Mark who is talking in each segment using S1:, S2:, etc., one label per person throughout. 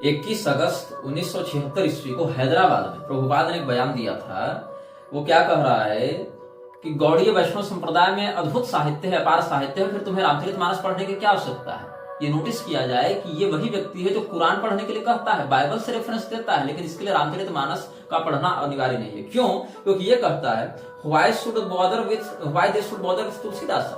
S1: 21 अगस्त 1976 ईस्वी को हैदराबाद में प्रभुपाद ने एक बयान दिया था। वो क्या कह रहा है कि गौड़ीय वैष्णव संप्रदाय में अद्भुत साहित्य है, अपार साहित्य है, फिर तुम्हें रामचरितमानस पढ़ने की क्या आवश्यकता है। ये नोटिस किया जाए कि ये वही व्यक्ति है जो कुरान पढ़ने के लिए कहता है, बाइबल से रेफरेंस देता है, लेकिन इसके लिए रामचरितमानस का पढ़ना अनिवार्य नहीं है। क्यों? क्योंकि ये कहता है why they should bother with Tulsidas.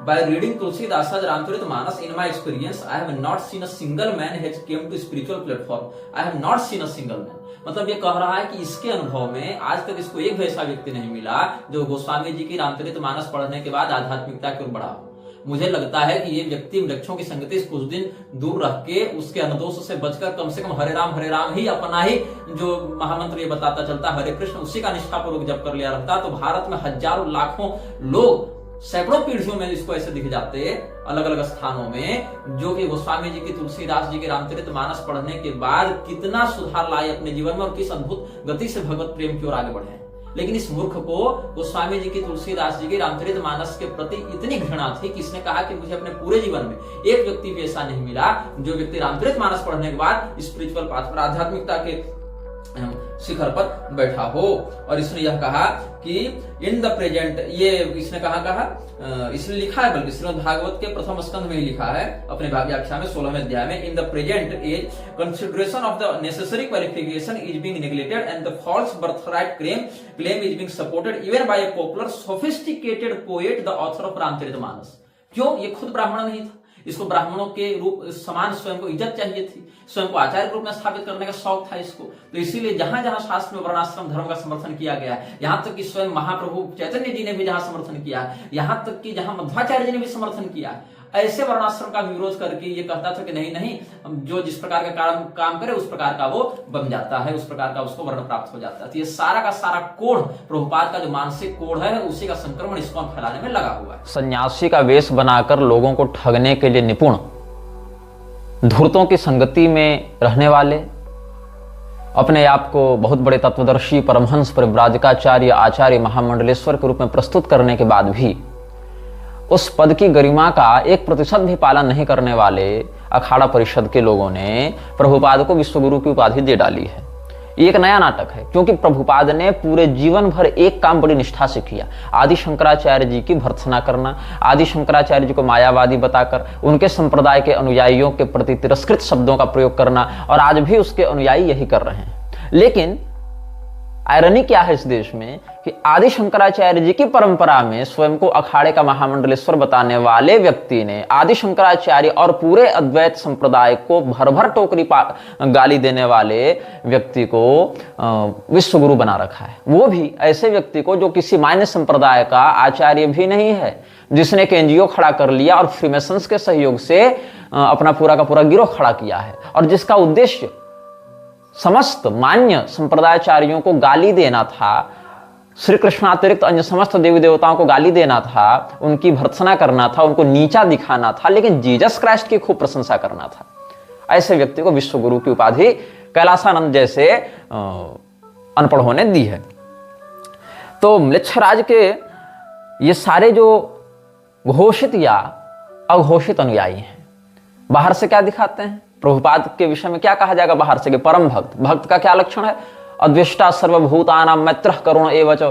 S1: By reading Tulsidasa's Ramcharitmanas, in my experience, I have not seen a single man has came to spiritual platform. I have not seen a single man. मतलब ये कह रहा है कि इसके अनुभव में आज तक इसको एक वैसा व्यक्ति नहीं मिला जो गोस्वामी जी की रामचरितमानस पढ़ने के बाद आध्यात्मिकता की ओर बढ़ा हो। मुझे लगता है कि ये व्यक्ति वृक्षों की संगति से कुछ दिन दूर रह के उसके अनदोष से बचकर कम से कम हरे राम ही अपना ही जो महामंत्र ये बताता चलता हरे कृष्ण उसी का निष्ठापूर्वक जप कर लिया रहता तो भारत में हजारों लाखों लोग सैकड़ों पीढ़ियों में इसको ऐसे दिख जाते अलग अलग स्थानों में, जो कि गोस्वामी जी की तुलसीदास जी के रामचरितमानस पढ़ने के बाद कितना सुधार लाए अपने जीवन में और किस अद्भुत गति से भगवत प्रेम की ओर आगे बढ़े। लेकिन इस मूर्ख को गोस्वामी जी की तुलसीदास जी के रामचरितमानस के प्रति इतनी घृणा थी कि इसने कहा कि मुझे अपने पूरे जीवन में एक व्यक्ति भी ऐसा नहीं मिला जो व्यक्ति रामचरितमानस पढ़ने के बाद स्पिरिचुअल पाथ पर आध्यात्मिकता के शिखर पर बैठा हो। और इसने यह कहा कि इन द प्रेजेंट, ये इसने कहा इसने लिखा है, बल्कि श्रीमद् भागवत के प्रथम स्कंध में ही लिखा है अपने व्याख्या में 16वें अध्याय में, in the present age consideration of the necessary qualification is being neglected and the false birthright claim is being supported even by a popular sophisticated poet the author of Ramcharitmanas. क्यों? ये खुद ब्राह्मण नहीं था, इसको ब्राह्मणों के रूप समान स्वयं को इज्जत चाहिए थी, स्वयं को आचार्य के रूप में स्थापित करने का शौक था इसको। तो इसीलिए जहां जहां शास्त्र में वर्णाश्रम धर्म का समर्थन किया गया है, यहां तक कि स्वयं महाप्रभु चैतन्य जी ने भी जहां समर्थन किया है, यहां तक कि जहां मध्वाचार्य जी ने भी समर्थन किया है, ऐसे वर्णाश्रम का विरोध करके ये कहता था कि नहीं, जो जिस प्रकार का काम करे उस प्रकार का वो बन जाता है, उस प्रकार का उसको वर्ण प्राप्त हो जाता है। तो ये सारा का सारा कोढ़ प्रभुपाद का जो मानसिक कोढ़ है उसी का संक्रमण इसको फैलाने में लगा हुआ है।
S2: सन्यासी का वेश बनाकर लोगों को ठगने के लिए निपुण, धूर्तों की संगति में रहने वाले, अपने आप को बहुत बड़े तत्वदर्शी परमहंस परिव्राजकाचार्य आचार्य महामंडलेश्वर के रूप में प्रस्तुत करने के बाद भी उस पद की गरिमा का 1% भी पालन नहीं करने वाले अखाड़ा परिषद के लोगों ने प्रभुपाद को विश्वगुरु की उपाधि दे डाली है। ये एक नया नाटक है, क्योंकि प्रभुपाद ने पूरे जीवन भर एक काम बड़ी निष्ठा से किया, आदि शंकराचार्य जी की भर्त्सना करना, आदि शंकराचार्य जी को मायावादी बताकर उनके संप्रदाय के अनुयायियों के प्रति तिरस्कृत शब्दों का प्रयोग करना, और आज भी उसके अनुयायी यही कर रहे हैं। लेकिन आयरनी क्या है इस देश में कि आदि शंकराचार्य जी की परंपरा में स्वयं को अखाड़े का महामंडलेश्वर बताने वाले व्यक्ति ने आदि शंकराचार्य और पूरे अद्वैत संप्रदाय को भर भर टोकरी गाली देने वाले व्यक्ति को विश्वगुरु बना रखा है। वो भी ऐसे व्यक्ति को जो किसी मान्य संप्रदाय का आचार्य भी नहीं है, जिसने एक एनजीओ खड़ा कर लिया और फ्रीमेसन्स के सहयोग से अपना पूरा का पूरा गिरोह खड़ा किया है, और जिसका उद्देश्य समस्त मान्य संप्रदायाचार्यों को गाली देना था, श्री कृष्ण अतिरिक्त अन्य समस्त देवी देवताओं को गाली देना था, उनकी भर्त्सना करना था, उनको नीचा दिखाना था, लेकिन जीसस क्राइस्ट की खूब प्रशंसा करना था। ऐसे व्यक्ति को विश्वगुरु की उपाधि कैलासानंद जैसे अनपढ़ों ने दी है। तो म्लेच्छराज के ये सारे जो घोषित या अघोषित अनुयायी हैं, बाहर से क्या दिखाते हैं? प्रभुपाद के विषय में क्या कहा जाएगा बाहर से कि परम भक्त। भक्त का क्या लक्षण है? अद्वेष्टा सर्वभूतानां मैत्रः करुण एव च,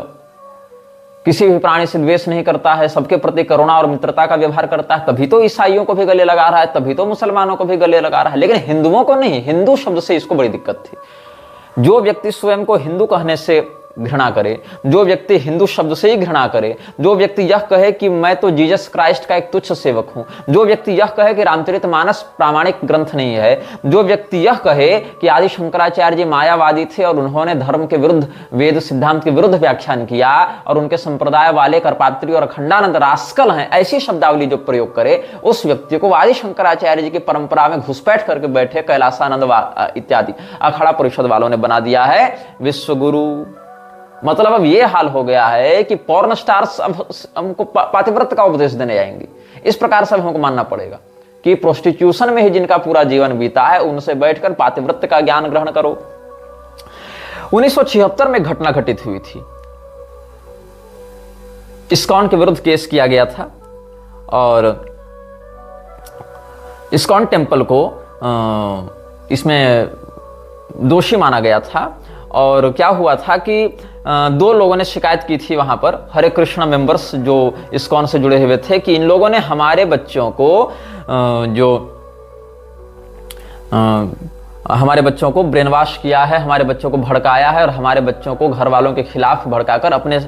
S2: किसी भी प्राणी से द्वेष नहीं करता है, सबके प्रति करुणा और मित्रता का व्यवहार करता है। तभी तो ईसाइयों को भी गले लगा रहा है, तभी तो मुसलमानों को भी गले लगा रहा है, लेकिन हिंदुओं को नहीं। हिंदू शब्द से इसको बड़ी दिक्कत थी। जो व्यक्ति स्वयं को हिंदू कहने से घृणा करे, जो व्यक्ति हिंदू शब्द से ही घृणा करे, जो व्यक्ति यह कहे कि मैं तो जीसस क्राइस्ट का एक तुच्छ सेवक हूं, जो व्यक्ति यह कहे कि रामचरितमानस प्रामाणिक ग्रंथ नहीं है, जो व्यक्ति यह कहे कि आदि शंकराचार्य जी मायावादी थे और उन्होंने धर्म के विरुद्ध, वेद सिद्धांत के विरुद्ध व्याख्यान किया और उनके संप्रदाय वाले करपात्री और अखंडानंद रास्कल हैं, ऐसी शब्दावली जो प्रयोग करे, उस व्यक्ति को आदि शंकराचार्य जी की परंपरा में घुसपैठ करके बैठे कैलासानंद इत्यादि अखाड़ा परिषद वालों ने बना दिया है विश्वगुरु। मतलब अब ये हाल हो गया है कि पॉर्न स्टार्स अब हमको पातिव्रत्य का उपदेश देने जाएंगी। इस प्रकार से हमको मानना पड़ेगा कि प्रोस्टिट्यूशन में ही जिनका पूरा जीवन बीता है उनसे बैठकर पातिव्रत्य का ज्ञान ग्रहण करो। 1976 में घटना घटित हुई थी। इस्कॉन के विरुद्ध केस किया गया था और इस्कॉन टेम्पल को इसमें दोषी माना गया था। और क्या हुआ था कि दो लोगों ने शिकायत की थी वहां पर, हरे कृष्णा मेंबर्स जो इस्कॉन से जुड़े हुए थे, कि इन लोगों ने हमारे बच्चों को ब्रेन वॉश किया है, हमारे बच्चों को भड़काया है और हमारे बच्चों को घर वालों के खिलाफ भड़काकर अपने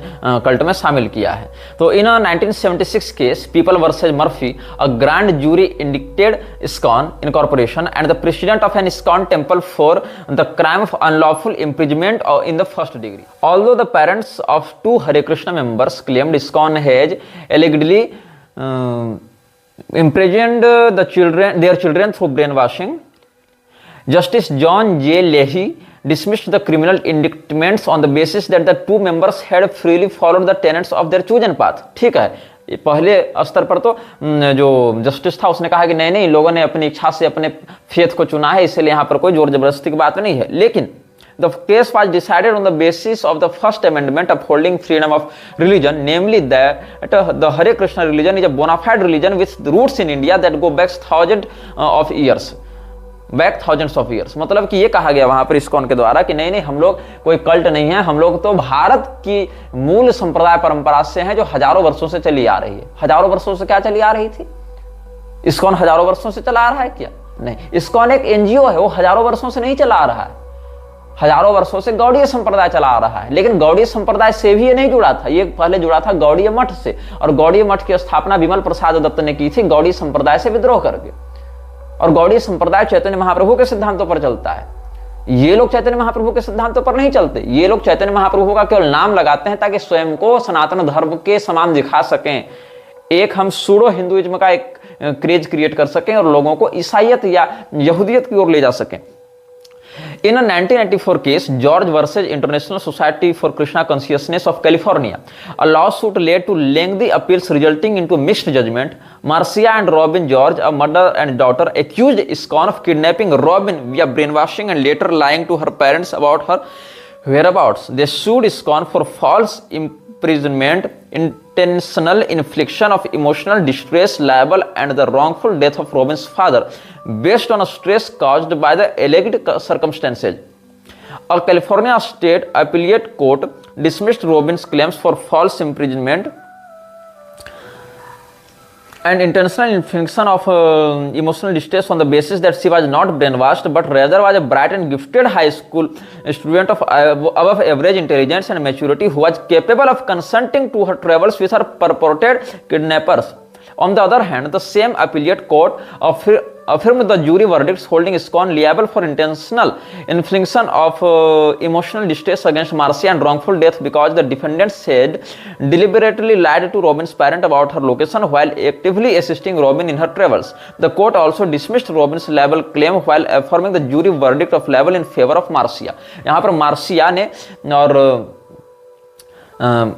S2: कल्ट में शामिल किया है। तो in 1976 case people versus Murphy, a grand jury indicted ISKCON incorporation and the president of an ISKCON temple for the crime of unlawful imprisonment in the first degree. Although the parents of 2 Hare Krishna members claimed ISKCON has allegedly imprisoned their children through brainwashing, Justice John J. Leahy dismissed the criminal indictments on the basis that the 2 members had freely followed the tenets of their chosen path। ठीक है, पहले स्तर पर तो जो justice था उसने कहा कि नहीं नहीं, लोगों ने अपनी इच्छा से अपने फेथ को चुना है, इसलिए यहाँ पर कोई जोर जबरदस्ती की बात नहीं है। लेकिन the case was decided on the basis of the First Amendment upholding freedom of religion, namely that the Hare Krishna religion is a bona fide religion with roots in India that go back thousands of years। मतलब कि ये कहा गया वहां पर ISKCON के द्वारा कि नहीं नहीं, हम लोग कोई कल्ट नहीं है, हम लोग तो भारत की मूल संप्रदाय परंपरा से हैं जो हजारों वर्षों से चली आ रही है। हजारों वर्षों से क्या चली आ रही थी? इस्कॉन हजारों वर्षों से चला आ रहा है क्या? नहीं, इस्कॉन एक एनजीओ है, वो हजारों वर्षों से नहीं चला आ रहा है। हजारों वर्षों से गौड़ीय संप्रदाय चला आ रहा है, लेकिन गौड़ीय संप्रदाय से भी ये नहीं जुड़ा था, ये पहले जुड़ा था गौड़ीय मठ से। और गौड़ीय मठ की स्थापना विमल प्रसाद दत्त ने की थी गौड़ीय संप्रदाय से विद्रोह करके। और गौड़ीय संप्रदाय चैतन्य महाप्रभु के सिद्धांतों पर चलता है। ये लोग चैतन्य महाप्रभु के सिद्धांतों पर नहीं चलते, ये लोग चैतन्य महाप्रभु का केवल नाम लगाते हैं ताकि स्वयं को सनातन धर्म के समान दिखा सकें। एक हम सूडो हिंदुइज्म का एक क्रेज क्रिएट कर सकें और लोगों को ईसाइयत या यहूदियत की ओर ले जा सकें। In a 1994 case, George versus International Society for Krishna Consciousness of California, a lawsuit led to lengthy appeals resulting into mixed judgment. Marcia and Robin George, a mother and daughter, accused ISKCON of kidnapping Robin via brainwashing and later lying to her parents about her whereabouts. They sued ISKCON for false imprisonment, intentional infliction of emotional distress, libel, and the wrongful death of Robin's father based on a stress caused by the alleged circumstances. A California state appellate court dismissed Robin's claims for false imprisonment and intentional infliction of emotional distress on the basis that she was not brainwashed but rather was a bright and gifted high school student of above average intelligence and maturity who was capable of consenting to her travels with her purported kidnappers. On the other hand, the same appellate court affirmed the jury verdicts holding ISKCON liable for intentional infliction of emotional distress against Marcia and wrongful death because the defendants had deliberately lied to Robin's parent about her location while actively assisting Robin in her travels. The court also dismissed Robin's libel claim while affirming the jury verdict of libel in favor of Marcia. यहाँ पर Marcia ने और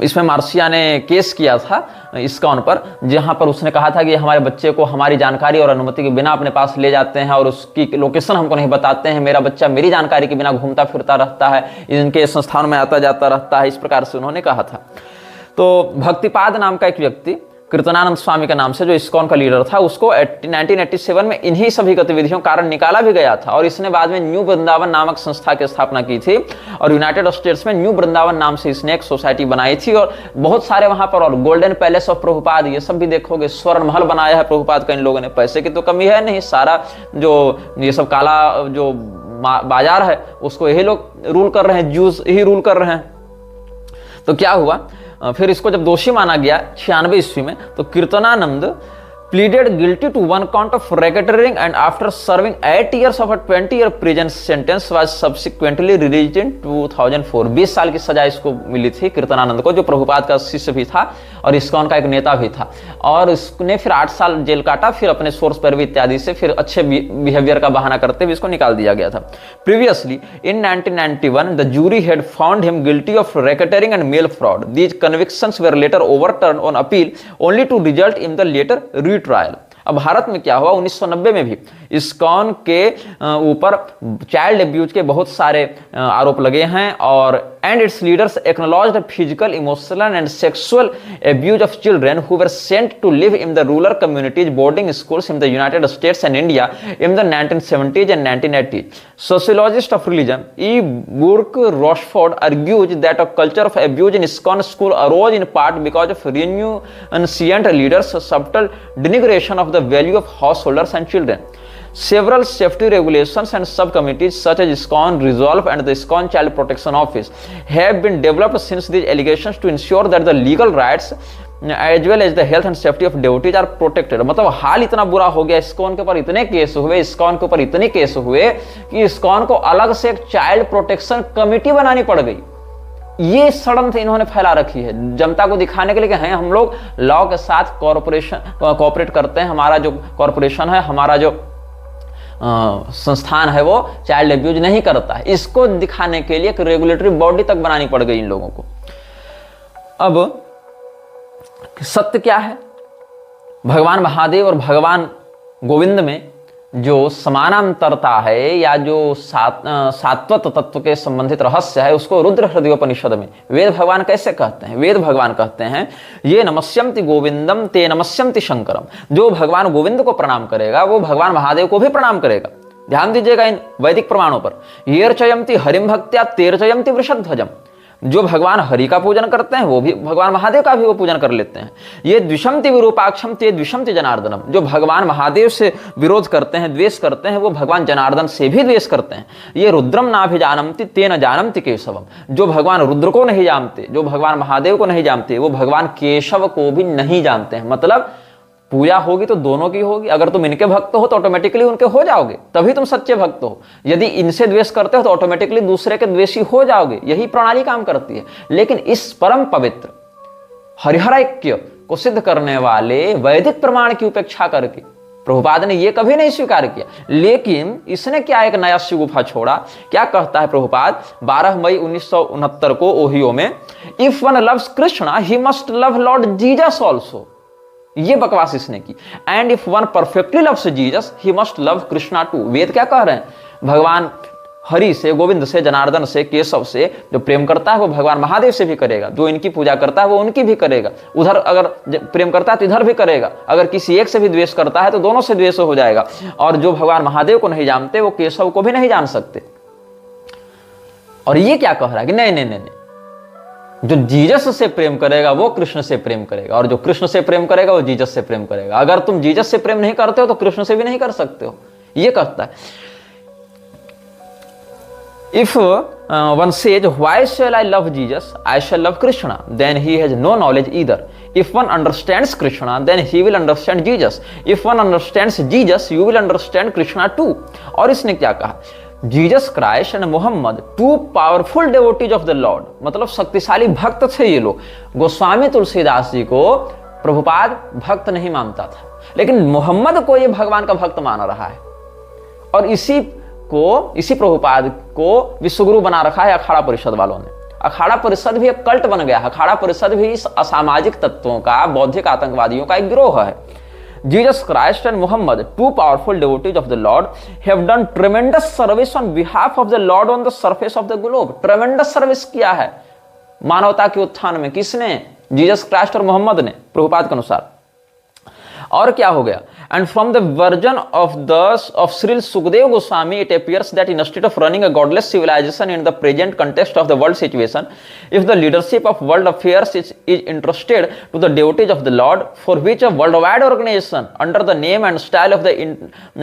S2: इसमें Marcia ने case किया था ISKCON पर, जहां पर उसने कहा था कि हमारे बच्चे को हमारी जानकारी और अनुमति के बिना अपने पास ले जाते हैं और उसकी लोकेशन हमको नहीं बताते हैं। मेरा बच्चा मेरी जानकारी के बिना घूमता फिरता रहता है, इनके संस्थान में आता जाता रहता है, इस प्रकार से उन्होंने कहा था। तो भक्तिपाद नाम का एक व्यक्ति, कीर्तनानंद स्वामी का नाम से, जो ISKCON का लीडर था, उसको 1987 में इन्हीं सभी गतिविधियों कारण निकाला भी गया था। और इसने बाद में न्यू वृंदावन नामक संस्था की स्थापना की थी और यूनाइटेड स्टेट्स में न्यू वृंदावन नाम से इसने एक सोसाइटी बनाई थी और बहुत सारे वहां पर, और गोल्डन पैलेस ऑफ प्रभुपाद, ये सब भी देखोगे, स्वर्ण महल बनाया है प्रभुपाद का इन लोगों ने। पैसे की तो कमी है नहीं, सारा जो ये सब काला जो बाजार है उसको यही लोग रूल कर रहे हैं, जूस ही रूल कर रहे हैं। तो क्या हुआ, फिर इसको जब दोषी माना गया 96 ईस्वी में, तो Kirtanananda pleaded guilty to one count of racketeering and after serving 8 years of a 20-year prison sentence was subsequently released in 2004। 20 साल की सजा इसको मिली थी कीर्तनानंद को, जो प्रभुपाद का शिष्य भी था और ISKCON का एक नेता भी था। और इसने फिर 8 साल जेल काटा, फिर अपने सोर्स पैरवी इत्यादि से फिर अच्छे बिहेवियर का बहाना करते हुए इसको निकाल दिया गया था। Previously in 1991 the jury had found him guilty of racketeering and mail fraud. These convictions were later overturned on appeal only to result in the later retrial. अब भारत में क्या हुआ, 1990 में भी इस्कॉन के ऊपर चाइल्ड एब्यूज के बहुत सारे आरोप लगे हैं, और and it's leaders acknowledged physical, emotional and sexual abuse of children who were sent to live in the rural communities boarding schools in the United States and India in the 1970s and 1980s. Sociologist of religion E. Burke Rochford argues that a culture of abuse in ISKCON school arose in part because of renunciant leaders' subtle denigration of the value of householders and children. Several safety regulations and subcommittees such as ISKCON Resolve and the ISKCON Child Protection Office have been developed since these allegations to ensure that the legal rights as well as the health and safety of devotees are protected. मतलब हाल इतना बुरा हो गया, ISKCON के ऊपर इतने case हुए, ISKCON के ऊपर इतने केस हुए कि ISKCON को अलग से एक चाइल्ड प्रोटेक्शन कमेटी बनानी पड़ गई। ये षड्यंत्र इन्होंने फैला रखी है जनता को दिखाने के लिए कि हैं हम लोग लॉ के साथ कोऑपरेट करते हैं, हमारा जो कॉरपोरेशन है, हमारा जो संस्थान है वो चाइल्ड एब्यूज नहीं करता है। इसको दिखाने के लिए एक रेगुलेटरी बॉडी तक बनानी पड़ गई इन लोगों को। अब सत्य क्या है, भगवान महादेव और भगवान गोविंद में जो समानांतरता है या जो सात्वत तत्व के संबंधित रहस्य है उसको रुद्र हृदयोपनिषद में वेद भगवान कैसे कहते हैं। वेद भगवान कहते हैं ये नमस्यन्ति गोविंदम ते नमस्यन्ति शंकरम। जो भगवान गोविंद को प्रणाम करेगा वो भगवान महादेव को भी प्रणाम करेगा। ध्यान दीजिएगा इन वैदिक प्रमाणों पर। येर्चयन्ति हरिम भक्त्या तेर्चयन्ति वृषध्वजम। जो भगवान हरि का पूजन करते हैं वो भी भगवान महादेव का भी वो पूजन कर लेते हैं। ये द्विषमति विरूपाक्षम ते द्विषमति जनार्दनम। जो भगवान महादेव से विरोध करते हैं, द्वेष करते हैं, वो भगवान जनार्दन से भी द्वेष करते हैं। ये रुद्रम नाभिजानन्ति तेन जानन्ति केशवम। जो भगवान रुद्र को नहीं जानते, जो भगवान महादेव को नहीं जानते, वो भगवान केशव को भी नहीं जानते हैं। मतलब पूजा होगी तो दोनों की होगी। अगर तुम इनके भक्त हो तो ऑटोमेटिकली उनके हो जाओगे, तभी तुम सच्चे भक्त हो। यदि इनसे द्वेष करते हो तो ऑटोमेटिकली दूसरे के द्वेषी हो जाओगे। यही प्रणाली काम करती है। लेकिन इस परम पवित्र हरिहर ऐक्य को सिद्ध करने वाले वैदिक प्रमाण की उपेक्षा करके प्रभुपाद ने यह कभी नहीं स्वीकार किया। लेकिन इसने क्या एक नया शिगुफा छोड़ा। क्या कहता है प्रभुपाद 12 मई 1969 को ओहियो में, if one loves Krishna he must love lord Jesus also. ये बकवास इसने की। And if one perfectly loves Jesus he must love Krishna too. वेद क्या कह रहे हैं, भगवान हरि से, गोविंद से, जनार्दन से, केशव से जो प्रेम करता है वो भगवान महादेव से भी करेगा। जो इनकी पूजा करता है वो उनकी भी करेगा। उधर अगर प्रेम करता है तो इधर भी करेगा। अगर किसी एक से भी द्वेष करता है तो दोनों से द्वेष हो जाएगा। और जो भगवान महादेव को नहीं जानते वो केशव को भी नहीं जान सकते। और ये क्या कह रहा है कि नहीं नहीं नहीं, जो जीसस से प्रेम करेगा वो कृष्ण से प्रेम करेगा, और जो कृष्ण से प्रेम करेगा वो जीसस से प्रेम करेगा। अगर तुम जीसस से प्रेम नहीं करते हो तो कृष्ण से भी नहीं कर सकते हो। ये कहता है। If one says why shall I love Jesus, I shall love Krishna, then he has no knowledge either. If one understands Krishna then he will understand Jesus. If one understands Jesus you will understand Krishna too. और इसने क्या कहा, Jesus Christ and Mohammed two powerful devotees of the Lord. मतलब शक्तिशाली भक्त थे ये लोग। गोस्वामी तुलसीदास जी को प्रभुपाद भक्त नहीं मानता था, लेकिन मोहम्मद को ये भगवान का भक्त मान रहा है। और इसी प्रभुपाद को विश्वगुरु बना रखा है अखाड़ा परिषद वालों ने। अखाड़ा परिषद भी एक कल्ट बन गया है। अखाड़ा परिषद भी इस असामाजिक तत्वों का, बौद्धिक आतंकवादियों का एक गिरोह है। Jesus Christ and Muhammad, two powerful devotees of the Lord, have done tremendous service on behalf of the Lord on the surface of the globe. Tremendous service किया है मानवता के उत्थान में। किसने? जीसस क्राइस्ट और मोहम्मद ने, प्रभुपाद के अनुसार। और क्या हो गया, and from the version of Sri Sukdev Goswami it appears that instead of running a godless civilization in the present context of the world situation, if the leadership of world affairs is interested to the devotees of the Lord, for which a worldwide organization under the name and style of the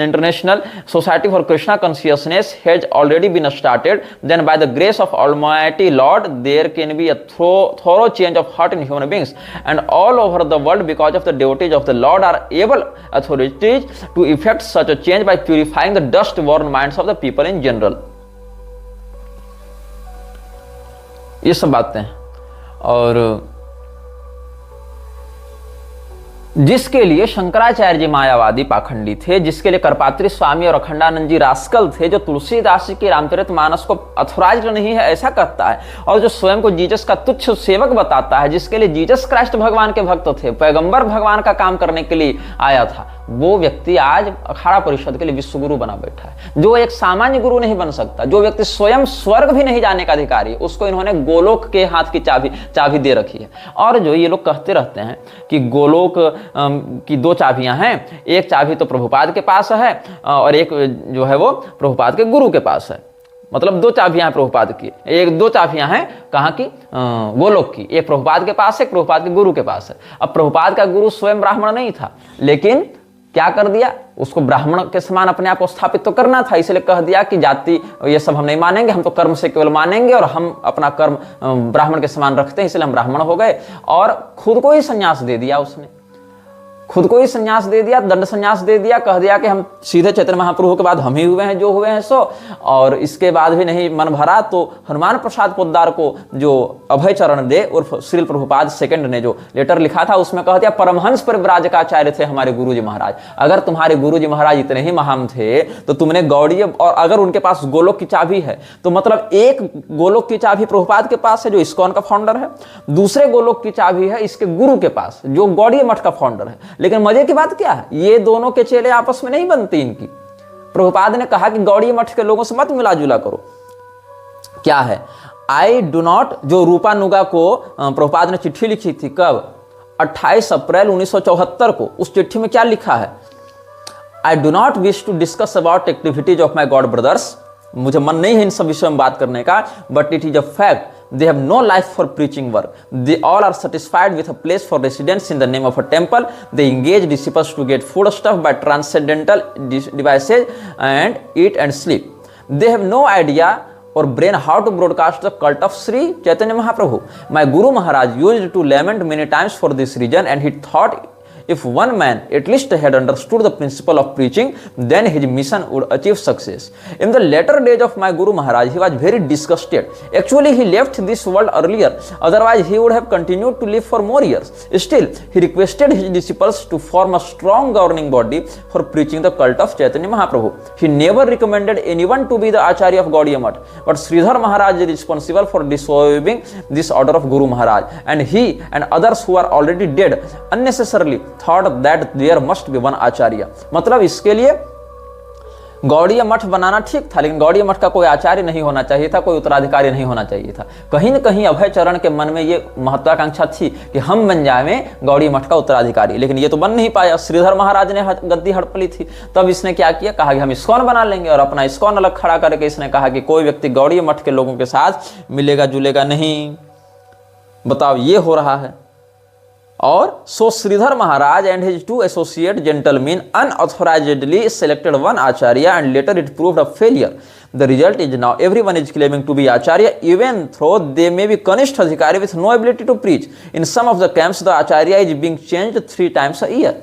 S2: International Society for Krishna Consciousness has already been started, then by the grace of Almighty Lord there can be a thorough change of heart in human beings, and all over the world, because of the devotees of the Lord are able authorities to effect such a change by purifying the dust-born minds of the people in general. ये सब बातें। और जिसके लिए शंकराचार्य जी मायावादी पाखंडी थे, जिसके लिए करपात्री स्वामी और अखंडानंद जी रास्कल थे, जो तुलसीदास जी के रामचरितमानस को अथोराइज्ड नहीं है ऐसा कहता है, और जो स्वयं को जीसस का तुच्छ सेवक बताता है, जिसके लिए जीसस क्राइस्ट भगवान के भक्त थे, पैगंबर भगवान का काम करने के लिए आया था, वो व्यक्ति आज अखाड़ा परिषद के लिए विश्व गुरु बना बैठा है, जो एक सामान्य गुरु नहीं बन सकता। जो व्यक्ति स्वयं स्वर्ग भी नहीं जाने का अधिकारी, उसको इन्होंने गोलोक के हाथ की चाबी दे रखी है। और जो ये लोग कहते रहते हैं कि गोलोक की 2 चाबियां हैं, एक चाबी तो प्रभुपाद के पास है और एक जो है वो प्रभुपाद के गुरु के पास है। मतलब 2 चाबियां हैं प्रभुपाद की, 2 चाबियां हैं कहाँ की? गोलोक की। एक प्रभुपाद के पास है, एक प्रभुपाद के गुरु के पास है। अब प्रभुपाद का गुरु स्वयं ब्राह्मण नहीं था, लेकिन क्या कर दिया, उसको ब्राह्मण के समान अपने आप को स्थापित तो करना था, इसलिए कह दिया कि जाति ये सब हम नहीं मानेंगे, हम तो कर्म से केवल मानेंगे और हम अपना कर्म ब्राह्मण के समान रखते हैं, इसलिए हम ब्राह्मण हो गए। और खुद को ही संन्यास दे दिया, उसने खुद को ही संन्यास दे दिया, दंड संन्यास दे दिया, कह दिया कि हम सीधे चैतन्य महाप्रभु के बाद हम ही हुए हैं जो हुए हैं सो। और इसके बाद भी नहीं मन भरा तो हनुमान प्रसाद पोद्दार को जो अभय चरण दे उर्फ श्रील प्रभुपाद सेकंड ने जो लेटर लिखा था, उसमें कह दिया परमहंस परिव्राजकाचार्य थे हमारे गुरुजी महाराज। अगर तुम्हारे गुरुजी महाराज इतने ही महान थे तो तुमने गौड़ीय, और अगर उनके पास गोलोक की चाबी है तो मतलब एक गोलोक की चाबी प्रभुपाद के पास है जो इस्कॉन का फाउंडर है, दूसरे गोलोक की चाबी है इसके गुरु के पास जो गौड़ीय मठ का फाउंडर है। लेकिन मजे की बात क्या है, ये दोनों के चेले आपस में नहीं बनती इनकी। प्रभुपाद ने कहा कि गौड़ीय मठ के लोगों से मत मिला जुला करो। क्या है, आई डू नॉट, जो रूपा नुगा को प्रभुपाद ने चिट्ठी लिखी थी, कब? 28 अप्रैल 1974 को। उस चिट्ठी में क्या लिखा है? I do not wish to discuss about activities of my God brothers, मुझे मन नहीं है इन सब विषयों में बात करने का, but it is a fact they have no life for preaching work. They all are satisfied with a place for residence in the name of a temple. They engage disciples to get food stuff by transcendental devices and eat and sleep. They have no idea or brain how to broadcast the cult of Sri Chaitanya Mahaprabhu. My Guru Maharaj used to lament many times for this reason, and he thought if one man at least had understood the principle of preaching, then his mission would achieve success. In the latter days of my Guru Maharaj, he was very disgusted. Actually, he left this world earlier. Otherwise, he would have continued to live for more years. Still, he requested his disciples to form a strong governing body for preaching the cult of Chaitanya Mahaprabhu. He never recommended anyone to be the Acharya of Gaudiya Math, but Sridhar Maharaj is responsible for disobeying this order of Guru Maharaj, and he and others who are already dead unnecessarily thought that there must be one आचार्य। मतलब इसके लिए गौड़ीय मठ बनाना ठीक था, लेकिन गौड़ीय मठ का कोई आचार्य नहीं होना चाहिए था, कोई उत्तराधिकारी नहीं होना चाहिए था। कहीं न कहीं अभय चरण के मन में ये महत्वाकांक्षा थी कि हम बन जाएं गौड़ीय मठ का उत्तराधिकारी, लेकिन ये तो बन नहीं पाया। श्रीधर महाराज ने गद्दी हड़प ली थी, तब इसने क्या किया, कहा कि हम इस्कॉन बना लेंगे, और अपना इस्कॉन अलग खड़ा करके इसने कहा कि कोई व्यक्ति गौड़ीय मठ के लोगों के साथ मिलेगा जुलेगा नहीं। बताओ, ये हो रहा है। और so Sridhar Maharaj and his 2 associate gentlemen unauthorizedly selected one acharya, and later it proved a failure. The result is now everyone is claiming to be acharya, even though they may be kanishtha adhikari with no ability to preach. In some of the camps, the acharya is being changed 3 times a year.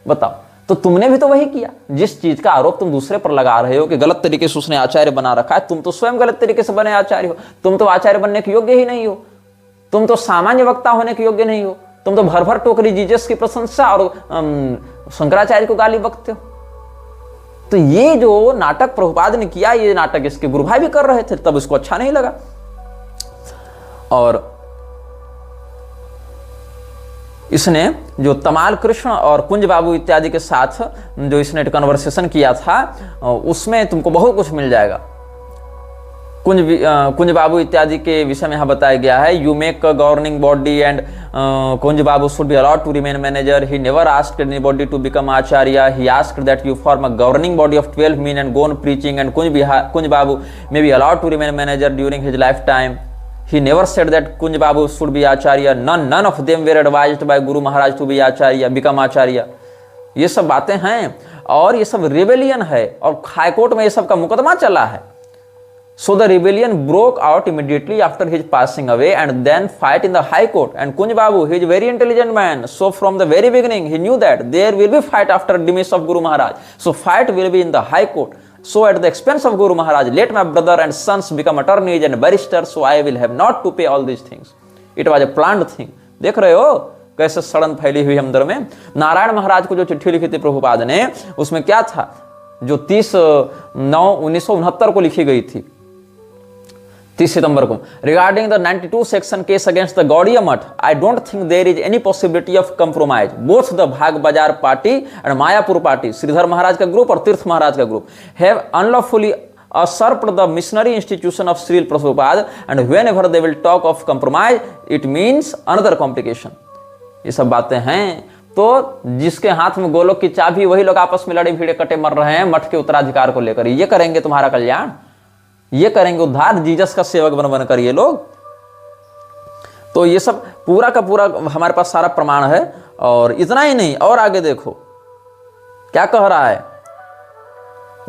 S2: बताओ, तो तुमने भी तो वही किया। जिस चीज का आरोप तुम दूसरे पर लगा रहे हो कि गलत तरीके से उसने आचार्य बना रखा है, तुम तो स्वयं गलत तरीके से बने आचार्य हो। तुम तो आचार्य बनने के योग्य ही नहीं हो, तुम तो सामान्य वक्ता होने के योग्य नहीं हो, तुम तो भर भर टोकरी जीसस की प्रशंसा और शंकराचार्य को गाली बकते हो। तो ये जो नाटक प्रभुपाद ने किया, ये नाटक इसके गुरु भाई भी कर रहे थे, तब इसको अच्छा नहीं लगा। और इसने जो तमाल कृष्ण और कुंज बाबू इत्यादि के साथ जो इसने कन्वर्सेशन किया था, उसमें तुमको बहुत कुछ मिल जाएगा। कुंज बाबू इत्यादि के विषय में यहाँ बताया गया है, you make a governing body and Kunj Babu should be allowed to remain manager. He never asked anybody to become acharya. He asked that you form a governing body of 12 men and go on preaching, and Kunj Babu may be allowed to remain manager during his lifetime. He never said that Kunj Babu should be acharya. None of them were advised by Guru Maharaj to be acharya, become acharya. ये सब बातें हैं और ये सब rebellion है, और high court में ये सब का मुकदमा चला है। So the rebellion broke out immediately after his passing away, and then fight in the High Court. And Kunj Babu, he is a very intelligent man. So from the very beginning, he knew that there will be fight after demise of Guru Maharaj. So fight will be in the High Court. So at the expense of Guru Maharaj, let my brother and sons become attorneys and barristers. So I will have not to pay all these things. It was a planned thing. देख रहे हो कैसे सड़न फैली हुई अंदर में। नारायण महाराज को जो चिट्ठी लिखी थी प्रभुपाद ने, उसमें क्या था, जो 30/9/1969 को लिखी गई थी, 30 सितंबर को, regarding the 92 section case against the Gaudiya Math, I don't think there is any possibility of compromise. Both the Bagbazar party and Mayapur party, Shridhar Maharaj का ग्रुप और तीर्थ महाराज का group, have unlawfully usurped the missionary institution of Srila Prabhupada, and whenever they will talk of compromise, it means another complication। ये सब बातें हैं। तो जिसके हाथ में गोलोक की चाबी, वही लोग आपस में लड़े भिड़े कटे मर रहे हैं मठ के उत्तराधिकार को लेकर। ये करेंगे तुम्हारा कल्याण, ये करेंगे उद्धार, जीसस का सेवक बन बनकर ये लोग। तो ये सब पूरा का पूरा हमारे पास सारा प्रमाण है। और इतना ही नहीं, और आगे देखो क्या कह रहा है।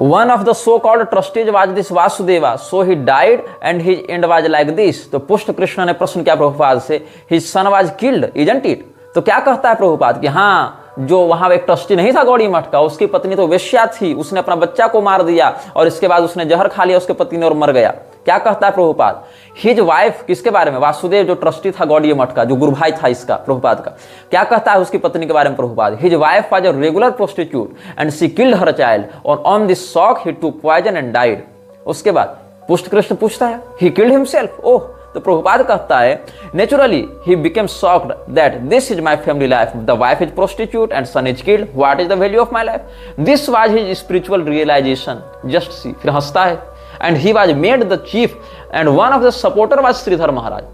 S2: One of the so-called trustees was this Vasudeva, so he died and his end was like this। तो पुष्ट कृष्ण ने प्रश्न किया प्रभुपाद से, his son was killed, isn't it? तो क्या कहता है प्रभुपाद कि हाँ, जो वहां एक ट्रस्टी नहीं था गौड़ी मठ का, उसकी पत्नी तो वेश्या थी, उसने अपना बच्चा को मार दिया और इसके बाद उसने जहर खा लिया उसके पति ने और मर गया। क्या कहता है प्रभुपाद, हिज वाइफ, किसके बारे में, वासुदेव जो ट्रस्टी था गौड़ी मठ का, जो गुरु भाई था इसका प्रभुपाद का, क्या कहता है उसकी पत्नी के बारे में Prabhupada, his wife was a regular prostitute and she killed her child और ऑन दिस शॉक ही टूक पॉइजन एंड डाइड। उसके बाद पुष्ट कृष्ण पूछता है, ही किल्ड हिमसेल्फ। ओह, तो प्रभुपाद कहता है, naturally he became shocked that this is my family life, the wife is prostitute and son is killed, what is the value of my life, this was his spiritual realisation, just see. फिर हंसता है, and he was made the chief and one of the supporter was Shridhar Maharaj.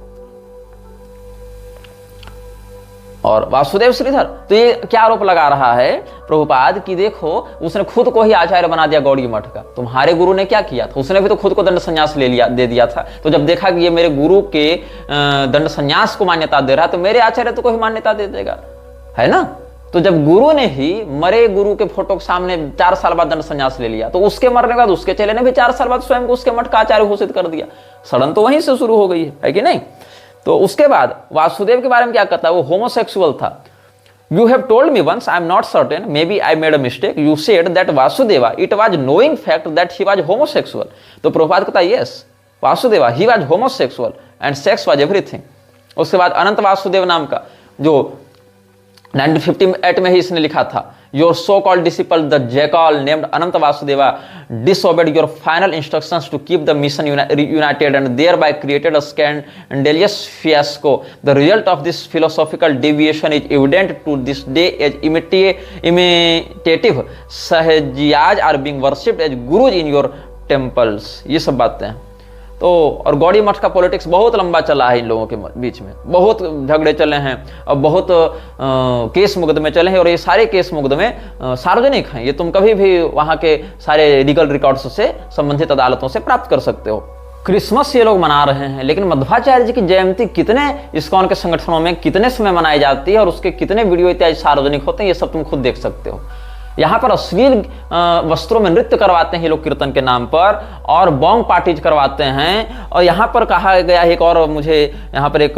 S2: और वासुदेव श्रीधर, तो ये क्या आरोप लगा रहा है प्रभुपाद कि देखो, उसने खुद को ही आचार्य बना दिया गौड़ी मठ का। तुम्हारे गुरु ने क्या किया था, उसने भी तो खुद को दंड संन्यास दे दिया था। तो जब देखा कि ये मेरे गुरु के दंड संन्यास को मान्यता दे रहा है, तो मेरे आचार्य तो को ही मान्यता दे देगा, है ना। तो जब गुरु ने ही मरे गुरु के फोटो के सामने 4 साल बाद दंड संन्यास ले लिया, तो उसके मरने के बाद उसके चेले ने भी 4 साल बाद स्वयं को उसके मठ का आचार्य घोषित कर दिया। सड़न तो वहीं से शुरू हो गई है कि नहीं। तो उसके बाद वासुदेव के बारे में क्या कहता है, वो होमोसेक्सुअल था। You have told me once, I am not certain, may be I made a mistake, you said that Vasudeva it was knowing fact that he was homosexual. तो प्रभुपाद कहता है, yes Vasudeva he was homosexual and sex was everything. उसके बाद अनंत वासुदेव नाम का, जो 1958 में ही इसने लिखा था, your so called disciple the jackal named Anant Vasudeva disobeyed your final instructions to keep the mission united and thereby created a scandalous fiasco. The result of this philosophical deviation is evident to this day as imitative Sahajiyas are being worshipped as gurus in your temples। ये सब बातें हैं। तो और गौड़ी मठ का politics बहुत लंबा चला है इन लोगों के बीच में, बहुत झगड़े चले हैं और बहुत केस मुकदमे चले हैं। और ये सारे केस मुकदमे सार्वजनिक हैं, ये तुम कभी भी वहाँ के सारे लीगल रिकॉर्ड्स से संबंधित अदालतों से प्राप्त कर सकते हो। क्रिसमस ये लोग मना रहे हैं, लेकिन मध्वाचार्य जी की जयंती कितने इस्कॉन के संगठनों में कितने समय मनाई जाती है और उसके कितने वीडियो इत्यादि सार्वजनिक होते हैं, ये सब तुम खुद देख सकते हो। यहाँ पर अश्लील वस्त्रों में नृत्य करवाते हैं ये लोग कीर्तन के नाम पर, और बॉन्ग पार्टीज करवाते हैं। और यहाँ पर कहा गया है, एक और मुझे यहाँ पर एक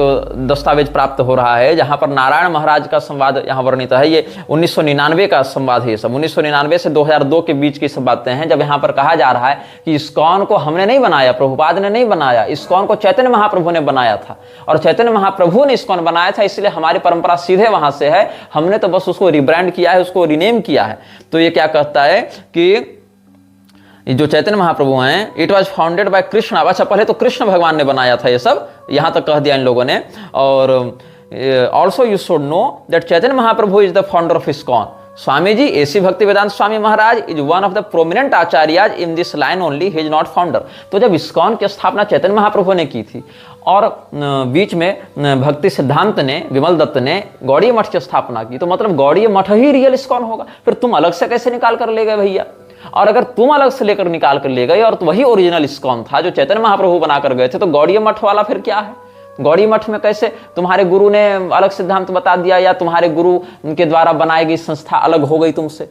S2: दस्तावेज प्राप्त हो रहा है जहाँ पर नारायण महाराज का संवाद यहाँ वर्णित है। ये 1999 का संवाद है, ये सब 1999 से 2002 के बीच की सब बातें हैं, जब यहाँ पर कहा जा रहा है कि इस्कॉन को हमने नहीं बनाया, प्रभुपाद ने नहीं बनाया, इस्कॉन को चैतन्य महाप्रभु ने बनाया था, और चैतन्य महाप्रभु ने इस्कॉन बनाया था, इसलिए हमारी परंपरा सीधे वहां से है, हमने तो बस उसको रिब्रांड किया है, उसको रिनेम किया है। तो ये क्या कहता है कि जो चैतन्य महाप्रभु हैं, it was founded by Krishna. अच्छा, पहले तो कृष्ण भगवान ने बनाया था ये सब, यहां तक कह दिया इन लोगों ने। और also you should know that Chaitanya Mahaprabhu is the founder of ISKCON. Swami ji AC Bhaktivedanta Swami Maharaj is one of the prominent acharyas in this line only, he is not founder. तो जब इस्कॉन की स्थापना चैतन्य महाप्रभु ने की थी और बीच में भक्ति सिद्धांत ने, विमल दत्त ने गौड़ी मठ की स्थापना की, तो मतलब गौड़ी मठ ही रियल इस्कॉन होगा। फिर तुम अलग से कैसे निकाल कर ले गए भैया? और अगर तुम अलग से लेकर निकाल कर ले गए और तो वही ओरिजिनल इस्कॉन था जो चैतन्य महाप्रभु बनाकर गए थे, तो गौड़ी मठ वाला फिर क्या है? गौड़ी मठ में कैसे तुम्हारे गुरु ने अलग सिद्धांत बता दिया, या तुम्हारे गुरु के द्वारा बनाई गई संस्था अलग हो गई तुमसे?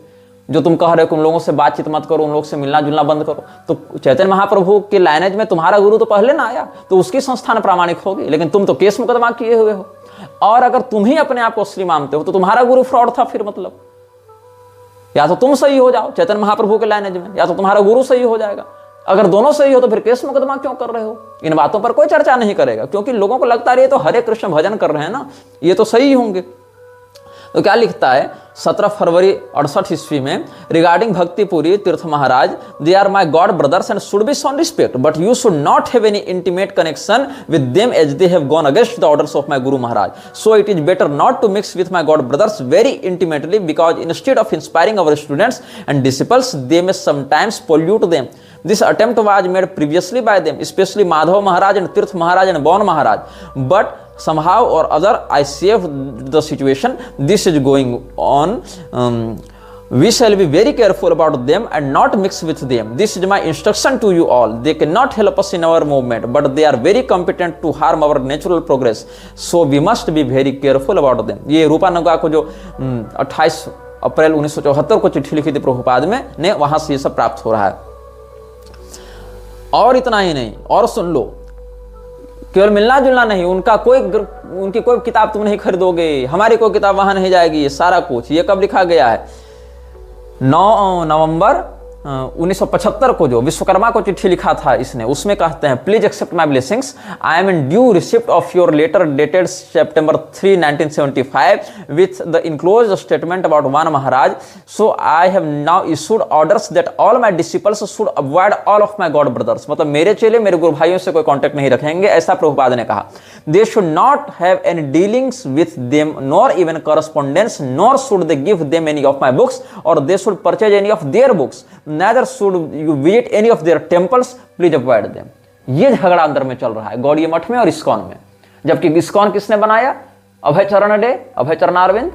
S2: जो तुम कह रहे हो कि उन लोगों से बातचीत मत करो, उन लोगों से मिलना जुलना बंद करो, तो चैतन्य महाप्रभु के लाइनेज में तुम्हारा गुरु तो पहले ना आया, तो उसकी संस्थान प्रामाणिक होगी। लेकिन तुम तो केस मुकदमा किए हुए हो, और अगर तुम ही अपने आप को असली मानते हो तो तुम्हारा गुरु फ्रॉड था। फिर मतलब या तो तुम सही हो जाओ चैतन्य महाप्रभु के लाइनेज में, या तो तुम्हारा गुरु सही हो जाएगा। अगर दोनों सही हो तो फिर केस मुकदमा क्यों कर रहे हो? इन बातों पर कोई चर्चा नहीं करेगा, क्योंकि लोगों को लगता है ये तो हरे कृष्ण भजन कर रहे हैं ना, ये तो सही होंगे। तो क्या लिखता है 17 फरवरी 68 ईस्वी में, regarding Bhaktipuri Tirtha Maharaj, they are my God brothers and should be shown respect, but you should not have any intimate connection with them as they have gone against the orders of my guru Maharaj. So it is better not to mix with my God brothers very intimately, because instead of inspiring our students and disciples they may sometimes pollute them. This attempt was made previously by them, especially Madhav Maharaj and Tirth Maharaj and Bon Maharaj. But somehow or other, I saved the situation. This is going on. We shall be very careful about them and not mix with them. This is my instruction to you all. They cannot help us in our movement, but they are very competent to harm our natural progress. So we must be very careful about them. ये रूपानुगा को जो 28 अप्रैल 1974 को चिट्ठी लिखी थी प्रभुपाद में ने, वहां से ये सब प्राप्त हो रहा है. और इतना ही नहीं, और सुन लो, केवल मिलना जुलना नहीं, उनकी कोई किताब तुम नहीं खरीदोगे, हमारी कोई किताब वहां नहीं जाएगी, ये सारा कुछ. ये कब लिखा गया है? 9 नवंबर 1975 को जो विश्वकर्मा को चिट्ठी लिखा था इसने, उसमें कहते हैं, please accept my blessings, I am in due receipt of your letter dated September 3, 1975 with the enclosed statement about one Maharaj. So I have now issued orders that all my disciples should avoid all of my God brothers. मतलब मेरे चेले मेरे गुरु भाइयों से कोई contact नहीं रखेंगे, ऐसा प्रभुपाद ने कहा. They should not have any dealings with them nor even correspondence, nor should they give them any of my books और they should purchase any of their books. Neither should you visit any of their temples, please avoid them. ये झगड़ा अंदर में चल रहा है गौड़ीय मठ में और इस्कॉन में. जबकि इस्कॉन किसने बनाया? अभय चरण डे, अभय चरणारविंद,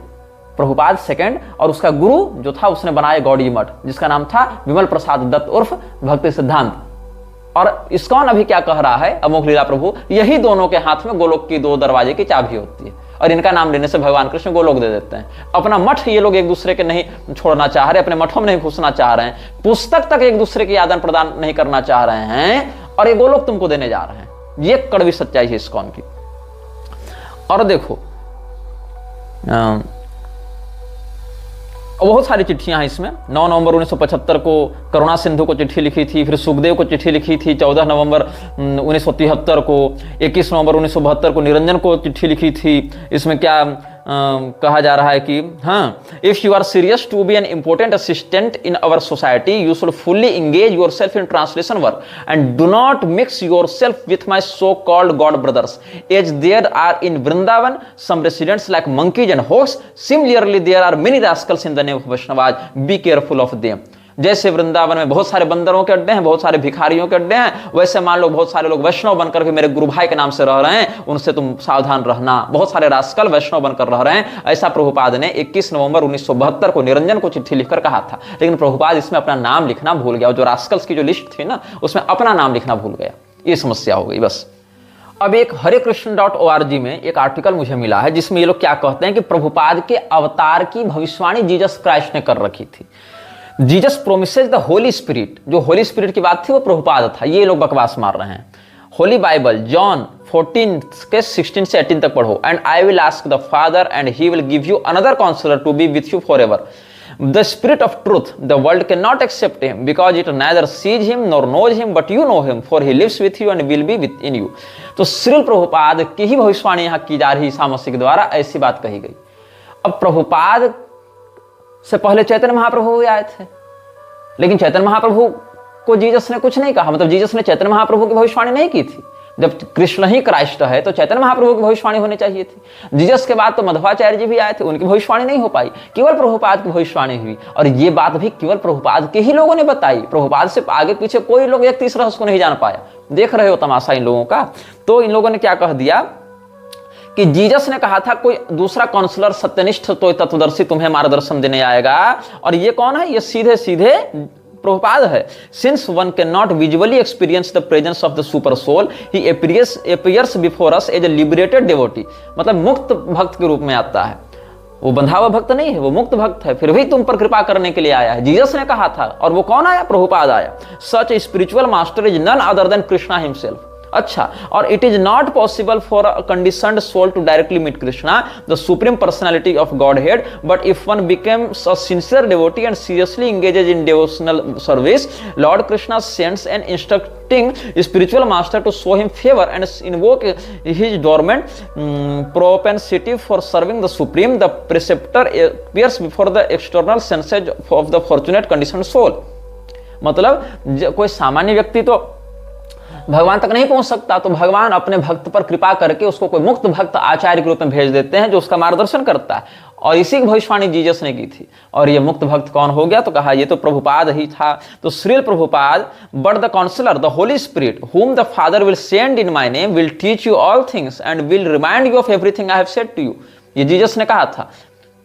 S2: प्रभुपाद सेकंड, और उसका गुरु जो था उसने बनाया गौड़ीय मठ, जिसका नाम था विमल प्रसाद दत्त उर्फ भक्ति सिद्धांत. और इस्कॉन अभी क्या कह रहा है? अमोघ लीला प्रभु, यही दोनों के हाथ में गोलोक की 2 दरवाजे की चाबी होती है, और इनका नाम लेने से भगवान कृष्ण गोलोक दे देते हैं. अपना मठ ये लोग एक दूसरे के नहीं छोड़ना चाह रहे, अपने मठों में नहीं घुसना चाह रहे हैं, पुस्तक तक एक दूसरे के आदान प्रदान नहीं करना चाह रहे हैं, और ये गोलोक तुमको देने जा रहे हैं. ये कड़वी सच्चाई है इस्कॉन की. और देखो बहुत सारी चिट्ठियां हैं इसमें. 9 नवंबर 1975 को करुणा सिंधु को चिट्ठी लिखी थी, फिर सुखदेव को चिट्ठी लिखी थी 14 नवंबर 1973 को, 21 नवंबर 1972 को निरंजन को चिट्ठी लिखी थी. इसमें क्या कहा जा रहा है कि हाँ, if you are serious to be an important assistant in our society you should fully engage your self in translation work and do not mix your self with my so called god brothers as there are in Vrindavan some residents like monkeys and hawks. Similarly there are many rascals in the name of Vaishnavas, be careful of them. जैसे वृंदावन में बहुत सारे बंदरों के अड्डे हैं, बहुत सारे भिखारियों के अड्डे हैं, वैसे मान लो बहुत सारे लोग वैष्णव बनकर भी मेरे गुरु भाई के नाम से रह रहे हैं, उनसे तुम सावधान रहना. बहुत सारे रास्कल वैष्णव बनकर रह रहे हैं, ऐसा प्रभुपाद ने 21 नवंबर 1972 को निरंजन को चिट्ठी लिखकर कहा था. लेकिन प्रभुपाद इसमें अपना नाम लिखना भूल गया, और जो रास्कल्स की जो लिस्ट थी ना, उसमें अपना नाम लिखना भूल गया. ये समस्या हो गई बस. अब एक हरेकृष्ण.org में एक आर्टिकल मुझे मिला है, जिसमें ये लोग क्या कहते हैं कि प्रभुपाद के अवतार की भविष्यवाणी जीसस क्राइस्ट ने कर रखी थी. Jesus promises the Holy spirit, जो होली स्पिरिट की बात थी वो प्रभुपाद था. ये लोग बकवास मार रहे हैं. होली बाइबल जॉन 14 के 16 से 18 तक पढ़ो. And I will ask the Father and he will give you another counsellor to be with you for ever, the spirit of truth. The world can not accept him because it neither sees him nor knows him, but you know him for he lives with you and will be with in you. तो श्रील प्रभुपाद की ही भविष्यवाणी यहाँ की जा रही ईसा मसीह के द्वारा, ऐसी बात कही गई. अब प्रभुपाद से पहले चैतन्य महाप्रभु भी आए थे, लेकिन चैतन्य महाप्रभु को जीसस ने कुछ नहीं कहा. मतलब जीसस ने चैतन्य महाप्रभु की भविष्यवाणी नहीं की थी. जब कृष्ण ही क्राइस्ट है तो चैतन्य महाप्रभु की भविष्यवाणी होनी चाहिए थी. जीसस के बाद तो मध्वाचार्य जी भी आए थे, उनकी भविष्यवाणी नहीं हो पाई, केवल प्रभुपाद की भविष्यवाणी हुई. और ये बात भी केवल प्रभुपाद के ही लोगों ने बताई. प्रभुपाद से आगे पीछे कोई लोग एक तीसरा उसको नहीं जान पाया. देख रहे हो तमाशा इन लोगों का. तो इन लोगों ने क्या कह दिया कि जीसस ने कहा था कोई दूसरा काउंसलर सत्यनिष्ठ तो तत्वदर्शी तुम्हें मार्गदर्शन देने आएगा. और ये कौन है? ये सीधे सीधे प्रभुपाद है. Since one can not visually experience the presence of the super soul, he appears before us as a liberated devotee. मतलब मुक्त भक्त के रूप में आता है. वो बंधा हुआ भक्त नहीं है, वो मुक्त भक्त है, फिर भी तुम पर कृपा करने के लिए आया है. जीसस ने कहा था. और वो कौन आया? प्रभुपाद आया. Such a spiritual master is none other than Krishna himself. अच्छा, और it is not possible for a conditioned soul to directly meet Krishna the supreme personality of Godhead, but if one becomes a sincere devotee and seriously engages in devotional service, lord Krishna sends an instructing spiritual master to show him favour and invoke his dormant propensity for serving the supreme. The preceptor appears before the external senses of the fortunate conditioned soul. मतलब कोई सामान्य व्यक्ति तो भगवान तक नहीं पहुंच सकता, तो भगवान अपने भक्त पर कृपा करके उसको कोई मुक्त भक्त आचार्य के रूप में भेज देते हैं जो उसका मार्गदर्शन करता है। और इसी की भविष्यवाणी जीसस ने की थी। और ये मुक्त भक्त कौन हो गया? तो कहा ये तो प्रभुपाद ही था। तो Srila Prabhupada, but the counsellor the Holy Spirit whom the Father will send in my name will teach you all things and will remind you of everything I have said to you। ये जीसस ने कहा था।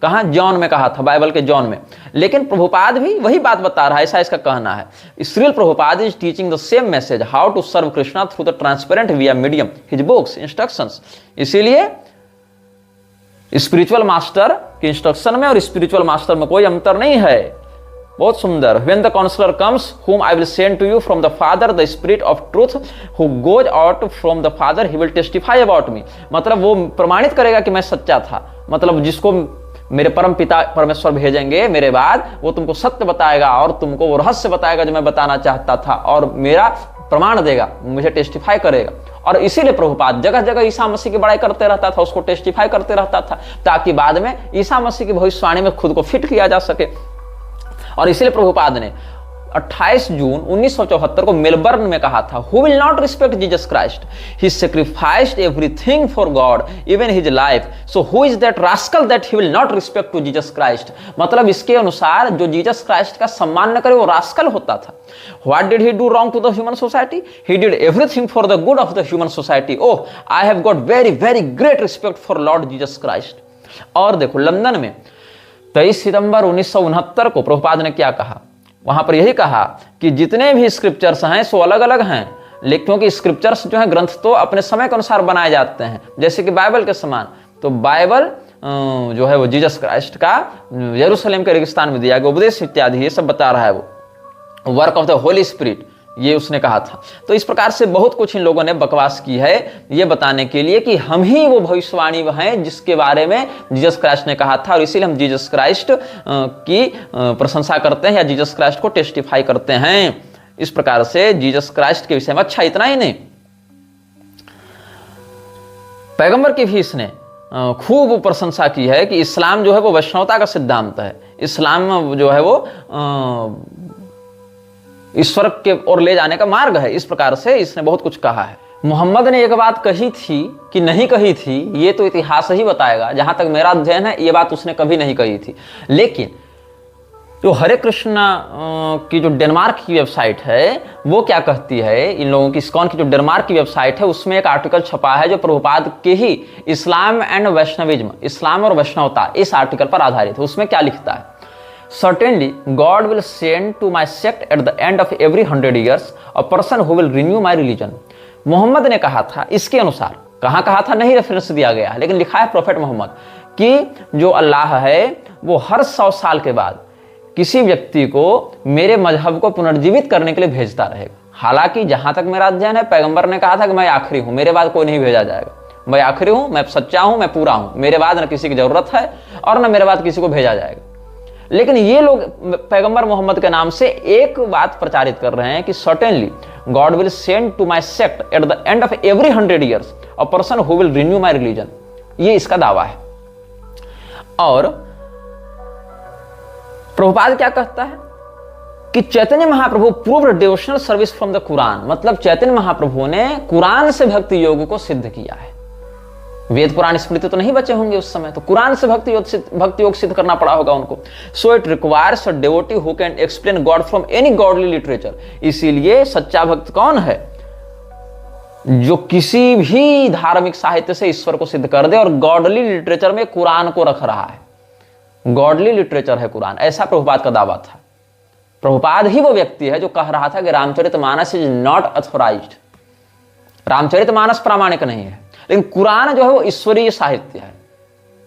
S2: कहाँ? John में कहा था, Bible के John में। लेकिन प्रभुपाद भी वही बात बता रहा है, ऐसा इसका कहना है। Srila Prabhupada is teaching the same message, how to serve Krishna through the transparent via medium, his books, instructions. इसीलिए स्पिरिचुअल मास्टर के इंस्ट्रक्शन में और स्पिरिचुअल मास्टर में कोई अंतर नहीं है। बहुत सुंदर। When the counselor comes, whom I will send to you from the Father, the Spirit of Truth, who goes out from the Father, he will testify about me। मतलब वो प्रमाणित करेगा कि मैं सच्चा था। मतलब जिसको मेरे परम पिता परमेश्वर भेजेंगे मेरे बाद, वो तुमको सत्य बताएगा और तुमको वो रहस्य बताएगा जो मैं बताना चाहता था, और मेरा प्रमाण देगा, मुझे टेस्टिफाई करेगा। और इसीलिए प्रभुपाद जगह जगह ईसा मसीह की बड़ाई करते रहता था, उसको टेस्टिफाई करते रहता था, ताकि बाद में ईसा मसीह की भविष्यवाणी में खुद को फिट किया जा सके। और इसीलिए प्रभुपाद ने 28 जून 1974 को मेलबर्न में कहा था, who will not respect Jesus Christ, he sacrificed everything for God even his life, so who is that rascal that he will not respect to Jesus Christ. मतलब इसके अनुसार जो जीसस क्राइस्ट का सम्मान न करे वो रास्कल होता था। What did he do wrong to the human society? He did everything for the good of the human society. Oh, I have got very very great respect for Lord Jesus Christ. और देखो London में 23 सितंबर 1969 को प्रभुपाद ने क्या कहा? वहां पर यही कहा कि जितने भी स्क्रिप्चर्स हैं सो अलग अलग हैं, लेकिन क्योंकि स्क्रिप्चर्स जो हैं ग्रंथ तो अपने समय के अनुसार बनाए जाते हैं, जैसे कि बाइबल के समान। तो बाइबल जो है वो जीसस क्राइस्ट का यरूशलेम के रेगिस्तान में दिया गया उपदेश इत्यादि ये सब बता रहा है, वो work of the Holy spirit, ये उसने कहा था। तो इस प्रकार से बहुत कुछ इन लोगों ने बकवास की है ये बताने के लिए कि हम ही वो भविष्यवाणी हैं जिसके बारे में जीसस क्राइस्ट ने कहा था, और इसीलिए हम जीसस क्राइस्ट की प्रशंसा करते हैं या जीसस क्राइस्ट को टेस्टिफाई करते हैं। इस प्रकार से जीसस क्राइस्ट के विषय में। अच्छा, इतना ही नहीं, पैगंबर की भी इसने खूब प्रशंसा की है कि इस्लाम जो है वो वैष्णवता का सिद्धांत है। इस्लाम जो है वो ईश्वर के ओर ले जाने का मार्ग है। इस प्रकार से इसने बहुत कुछ कहा है। मोहम्मद ने एक बात कही थी कि नहीं कही थी, ये तो इतिहास ही बताएगा। जहां तक मेरा अध्ययन है ये बात उसने कभी नहीं कही थी। लेकिन जो हरे कृष्णा की जो डेनमार्क की वेबसाइट है वो क्या कहती है, इन लोगों की इस्कॉन की जो डेनमार्क की वेबसाइट है उसमें एक आर्टिकल छपा है जो प्रभुपाद के ही इस्लाम एंड वैष्णविज्म, इस्लाम और वैष्णवता, इस आर्टिकल पर आधारित है। उसमें क्या लिखता है? Certainly, God will send to my sect at the end of every 100 years a person who will renew my religion। Mohammad ने कहा था, इसके अनुसार कहाँ कहा था नहीं रेफरेंस दिया गया, लेकिन लिखा है प्रोफेट मोहम्मद कि जो अल्लाह है वो हर 100 साल के बाद किसी व्यक्ति को मेरे मजहब को पुनर्जीवित करने के लिए भेजता रहेगा। हालांकि जहां तक मेरा अध्ययन है पैगंबर ने कहा था कि मैं आखिरी हूं, मेरे बाद कोई नहीं भेजा जाएगा, मैं आखिरी हूं, मैं सच्चा हूं, मैं पूरा हूं, मेरे बाद न किसी की जरूरत है और न मेरे बाद किसी को भेजा जाएगा। लेकिन ये लोग पैगंबर मोहम्मद के नाम से एक बात प्रचारित कर रहे हैं कि certainly God will send to my sect at the end of every 100 years a person who will renew my religion. ये इसका दावा है। और प्रभुपाद क्या कहता है कि Chaitanya Mahaprabhu proved devotional service from the Quran. मतलब चैतन्य महाप्रभु ने कुरान से भक्ति योग को सिद्ध किया है। वेद पुराण स्मृति तो नहीं बचे होंगे उस समय, तो कुरान से भक्ति योग सिद्ध करना पड़ा होगा उनको। So it requires a devotee who can explain God from any godly literature. इसीलिए सच्चा भक्त कौन है? जो किसी भी धार्मिक साहित्य से ईश्वर को सिद्ध कर दे, और गॉडली लिटरेचर में कुरान को रख रहा है। गॉडली लिटरेचर है कुरान, ऐसा प्रभुपाद का दावा था। प्रभुपाद ही वो व्यक्ति है जो कह रहा था कि Ramcharitmanas is not authorised, Ramcharitmanas प्रामाणिक नहीं है, लेकिन कुरान जो है वो ईश्वरीय साहित्य है,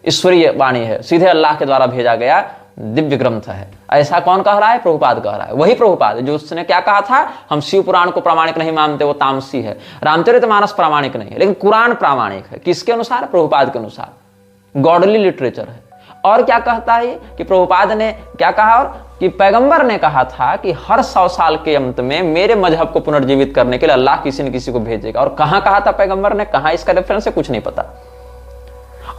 S2: ईश्वरीय वाणी है, सीधे अल्लाह के द्वारा भेजा गया दिव्य ग्रंथ है। ऐसा कौन कह रहा है? प्रभुपाद कह रहा है। वही प्रभुपाद जो उसने क्या कहा था, हम शिव पुराण को प्रामाणिक नहीं मानते, वो तामसी है। रामचरितमानस प्रामाणिक नहीं है, लेकिन कुरान प्रामाणिक है। किसके अनुसार? प्रभुपाद के अनुसार। गॉडली लिटरेचर है। और क्या कहता है कि प्रभुपाद ने क्या कहा, और कि पैगंबर ने कहा था कि हर 100 साल के अंत में मेरे मजहब को पुनर्जीवित करने के लिए अल्लाह किसी न किसी को भेजेगा। और कहां कहा था पैगंबर ने, कहां इसका रेफरेंस है, कुछ नहीं पता।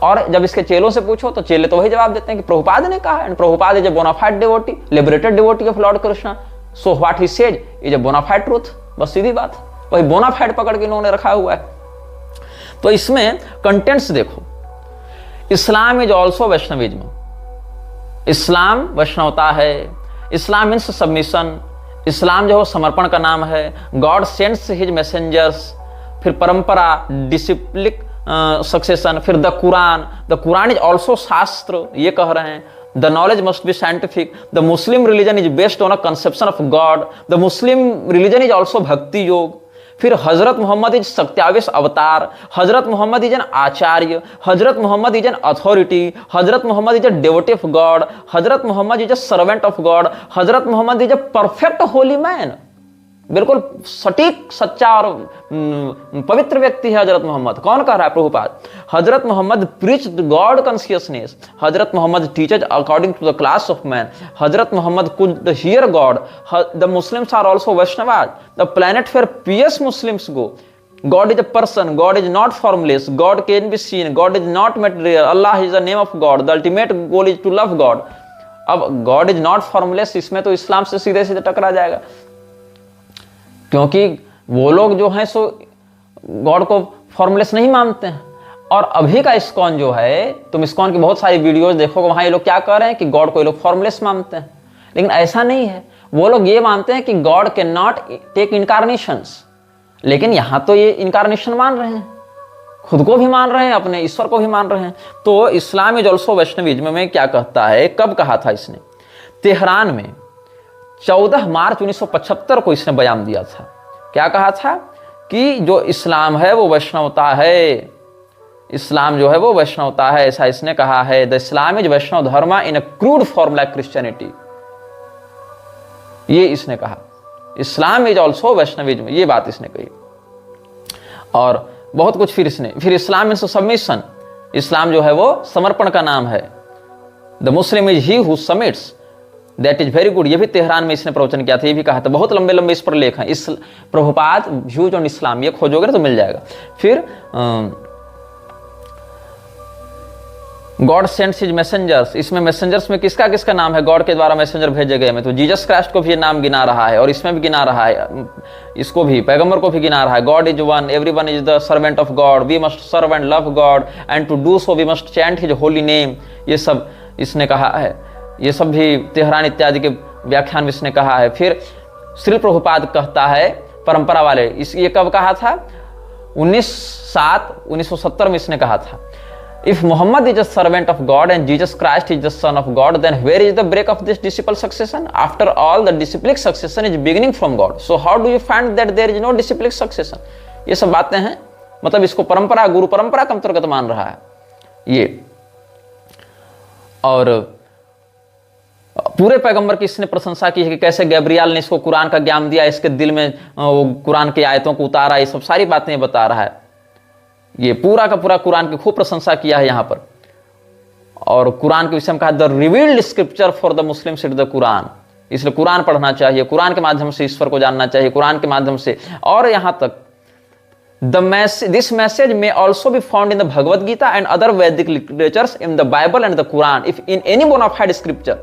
S2: और जब इसके चेलों से पूछो तो चेले तो वही जवाब देते हैं कि प्रभुपाद ने कहा। And Prabhupada is a bonafide devotee, liberated devotee of Lord Krishna, so what he said is a bonafide truth. बस सीधी बात, वही बोनाफाइड पकड़ के इन्होंने रखा हुआ है। तो इसमें कंटेंट्स देखो, इस्लाम इज ऑल्सो वैष्णविज्म। इस्लाम वैष्णवता है। इस्लाम मीन्स सबमिशन। इस्लाम जो है समर्पण का नाम है। God sends his messengers. फिर परंपरा, डिसिप्लिक सक्सेशन। फिर द कुरान इज ऑल्सो शास्त्र, ये कह रहे हैं। The knowledge must be scientific. The Muslim religion is based on a conception of God. The Muslim religion is also bhakti योग। फिर हजरत मोहम्मद इज सत्यावेश अवतार। हजरत Mohammad is an Acharya. Hazrat Mohammad is an authority. हजरत Mohammad is a devotee of God. हजरत Mohammad is a servant of God. हजरत Mohammad is a perfect holy man. बिल्कुल सटीक, सच्चा और पवित्र व्यक्ति है हजरत मोहम्मद। कौन कह रहा है? प्रभुपाद। हजरत मोहम्मद प्रीच गॉड कॉन्शियसनेस। हजरत Mohammad teaches according to the class of man. हजरत Mohammad could hear God. The Muslims are also Vaishnavas, the planet fair pious Muslims go. God is a person, God is not formless, God can be seen, God is not material, Allah is the name of God, the ultimate goal is to love God। अब God is not formless, इसमें तो इस्लाम से सीधे सीधे टकरा जाएगा, क्योंकि वो लोग जो हैं सो गॉड को फॉर्मलेस नहीं मानते हैं। और अभी का इस्कॉन जो है, तुम इस्कॉन की बहुत सारी वीडियोस देखोगे, वहां ये लोग क्या कह रहे हैं कि गॉड को ये लोग फॉर्मलेस मानते हैं, लेकिन ऐसा नहीं है। वो लोग ये मानते हैं कि God can not take incarnations, लेकिन यहां तो ये इनकारनेशन मान रहे हैं, खुद को भी मान रहे हैं, अपने ईश्वर को भी मान रहे हैं। तो इस्लाम इज ऑल्सो वैष्णविज्म में क्या कहता है, कब कहा था इसने? तेहरान में 14 मार्च 1975 को इसने बयान दिया था। क्या कहा था? कि जो इस्लाम है वो वैष्णवता है, इस्लाम जो है वो वैष्णवता है, ऐसा इसने कहा है। The Islam is Vaishnava dharma in a crude form like Christianity, ये इसने कहा। इस्लाम इज ऑल्सो वैष्णविज्म, ये बात इसने कही। और बहुत कुछ फिर इस्लाम मीन्स सबमिशन, इस्लाम जो है वो समर्पण का नाम है। The Muslim is he who submits, that is very good, ये भी तेहरान में इसने प्रवचन किया था, ये भी कहा था। बहुत लंबे लंबे इस पर लेख हैं, इस प्रभुपाद व्यूज ऑन इस्लाम, ये खोजोगे ना तो मिल जाएगा। फिर गॉड सेंड्स हिज मैसेंजर्स, इसमें मैसेंजर्स में किसका किसका नाम है? गॉड के द्वारा मैसेंजर भेजे गए में तो जीसस क्राइस्ट को भी ये नाम गिना रहा है, और इसमें भी गिना रहा है, इसको भी, पैगंबर को भी गिना रहा है। God is one, everyone is the servant of God, we must serve and love God, and to do so we must chant his holy name, ये सब इसने कहा है। ये सब भी तेहरान इत्यादि के व्याख्यान में इसने कहा है। फिर श्री प्रभुपाद कहता है परंपरा वाले, ये कब कहा था? 1970 में इसने कहा था, if Muhammad is a servant of God and Jesus Christ is the son of God, then where is the break of this disciple succession? After all the disciplic succession is beginning from God, so how do you find that there is no disciplic succession? ये सब बातें हैं, मतलब इसको परंपरा, गुरु परंपरा के अंतर्गत मान रहा है ये। और पूरे पैगंबर की इसने प्रशंसा की है कि कैसे गैब्रियल ने इसको कुरान का ज्ञान दिया, इसके दिल में वो कुरान की आयतों को उतारा, ये सब सारी बातें बता रहा है। ये पूरा का पूरा कुरान की खूब प्रशंसा किया है यहाँ पर। और कुरान के विषय में कहा the revealed scripture for the Muslim is the Quran, इसलिए कुरान पढ़ना चाहिए, कुरान के माध्यम से ईश्वर को जानना चाहिए, कुरान के माध्यम से। और यहाँ तक this message may also be found in the Bhagavad Gita and other Vedic literatures, in the Bible and the Quran, if in any bona fide scripture,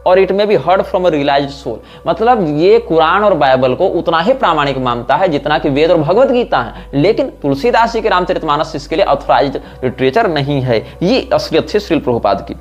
S2: or it may be heard from a realized soul। मतलब ये कुरान और Bible को उतना ही प्रामाणिक मानता है जितना कि वेद और भगवत गीता है, लेकिन तुलसीदास जी के रामचरितमानस इसके लिए ऑथराइज्ड लिटरेचर नहीं है। ये असलियत है श्रील प्रभुपाद की।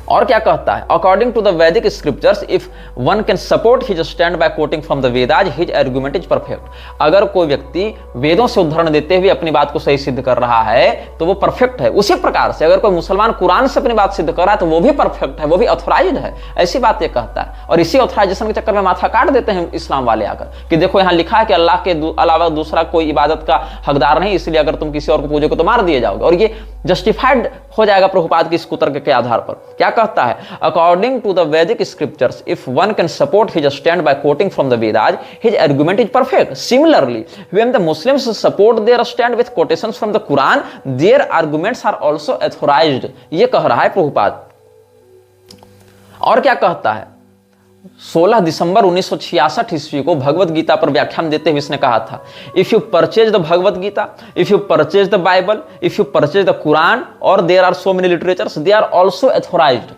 S2: और क्या कहता है? According to the Vedic scriptures, if one can support his stand by quoting from the Vedas, his argument is perfect. अगर कोई व्यक्ति वेदों से उदाहरण देते हुए अपनी बात को सही सिद्ध कर रहा है तो वो परफेक्ट है। उसी प्रकार से अगर कोई मुसलमान कुरान से अपनी बात सिद्ध कर रहा है तो वो भी परफेक्ट है, वो भी ऑथराइज्ड है। ऐसी बात ये कहता है। और इसी ऑथराइजेशन के चक्कर में माथा काट देते हैं इस्लाम वाले आकर कि देखो यहाँ लिखा है कि अल्लाह के अलावा दूसरा कोई इबादत का हकदार नहीं, इसलिए अगर तुम किसी और को पूजोगे तो मार दिए जाओगे। और ये जस्टिफाइड हो जाएगा प्रभुपाद की इस कुतर्क के आधार पर। क्या कहता है? According to the Vedic scriptures, if one can support his stand by quoting from the Vedas, his argument is perfect. Similarly, when the Muslims support their stand with quotations from the Quran, their arguments are also authorised. ये कह रहा है प्रभुपाद। और क्या कहता है? 16 दिसंबर 1966 ईस्वी को भगवत गीता पर व्याख्यान देते हुए इसने कहा था, if you purchase the Bhagavad Gita, if you purchase the Bible, if you purchase the Quran, और there are so many literatures, they are also authorized.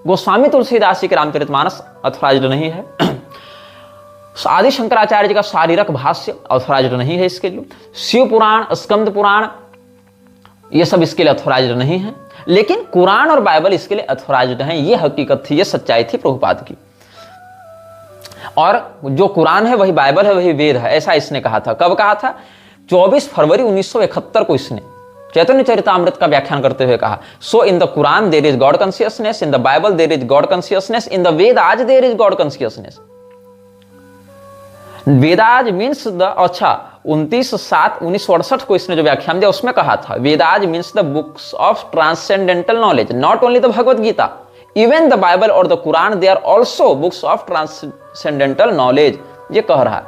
S2: Goswami Tulsidas ji के रामचरितमानस ऑथराइज्ड नहीं है। आदि शंकराचार्य जी का शारीरक भाष्य ऑथराइज्ड नहीं है इसके लिए। शिव पुराण, स्कंद पुराण, ये सब इसके लिए ऑथराइज्ड नहीं है, लेकिन कुरान और बाइबल इसके लिए ऑथराइज्ड हैं। ये हकीकत थी, ये सच्चाई थी प्रभुपाद की। और जो कुरान है वही बाइबल है, वही वेद है, ऐसा इसने कहा था। कब कहा था? 24 फरवरी 1971 को इसने चैतन्य चरितामृत का व्याख्यान करते हुए कहा, so in the Quran there is God consciousness, in the Bible there is God consciousness, in the Vedas there is God consciousness. Vedas means the, अच्छा 29/7/1968 को इसने जो व्याख्यान दिया उसमें कहा था, Vedas means the books of transcendental knowledge, not only the Bhagavad Gita, even the Bible और the Quran, they are also books of transcendental knowledge. ये कह रहा है।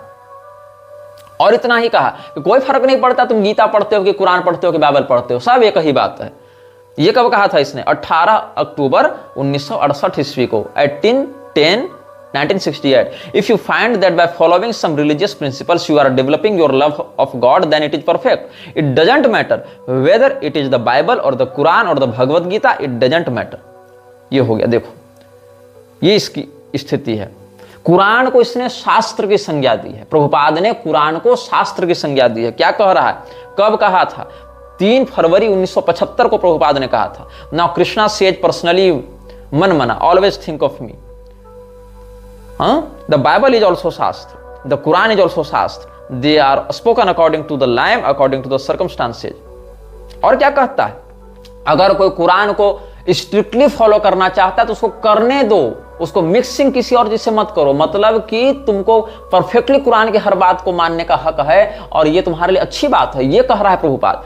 S2: और इतना ही कहा कि कोई फर्क नहीं पड़ता तुम गीता पढ़ते हो कि कुरान पढ़ते हो कि बाइबल पढ़ते हो, सब एक ही बात है। ये कब कहा था इसने? 18 अक्टूबर 1968 ईस्वी को, 1968। If you find that by following some religious principles you are developing your love of God, then it is perfect. It doesn't matter whether it is the Bible or the Quran or the Bhagavad Gita, it doesn't matter. ये हो गया, देखो ये इसकी स्थिति है। कुरान को इसने शास्त्र की संज्ञा दी है। प्रभुपाद ने कुरान को शास्त्र की संज्ञा दी है। क्या कह रहा है? कब कहा था? 3 फरवरी 1975 को प्रभुपाद ने कहा था, नाउ कृष्णा सेज पर्सनली मन मना, always think of me. The Bible is also Shastra. The Quran is also Shastra. They are spoken according to the lamb, according to the circumstances. और क्या कहता है? अगर कोई कुरान को स्ट्रिक्टली फॉलो करना चाहता है तो उसको करने दो, उसको मिक्सिंग किसी और चीज से मत करो। मतलब कि तुमको परफेक्टली कुरान की हर बात को मानने का हक है और ये तुम्हारे लिए अच्छी बात है। ये कह रहा है Prabhupada.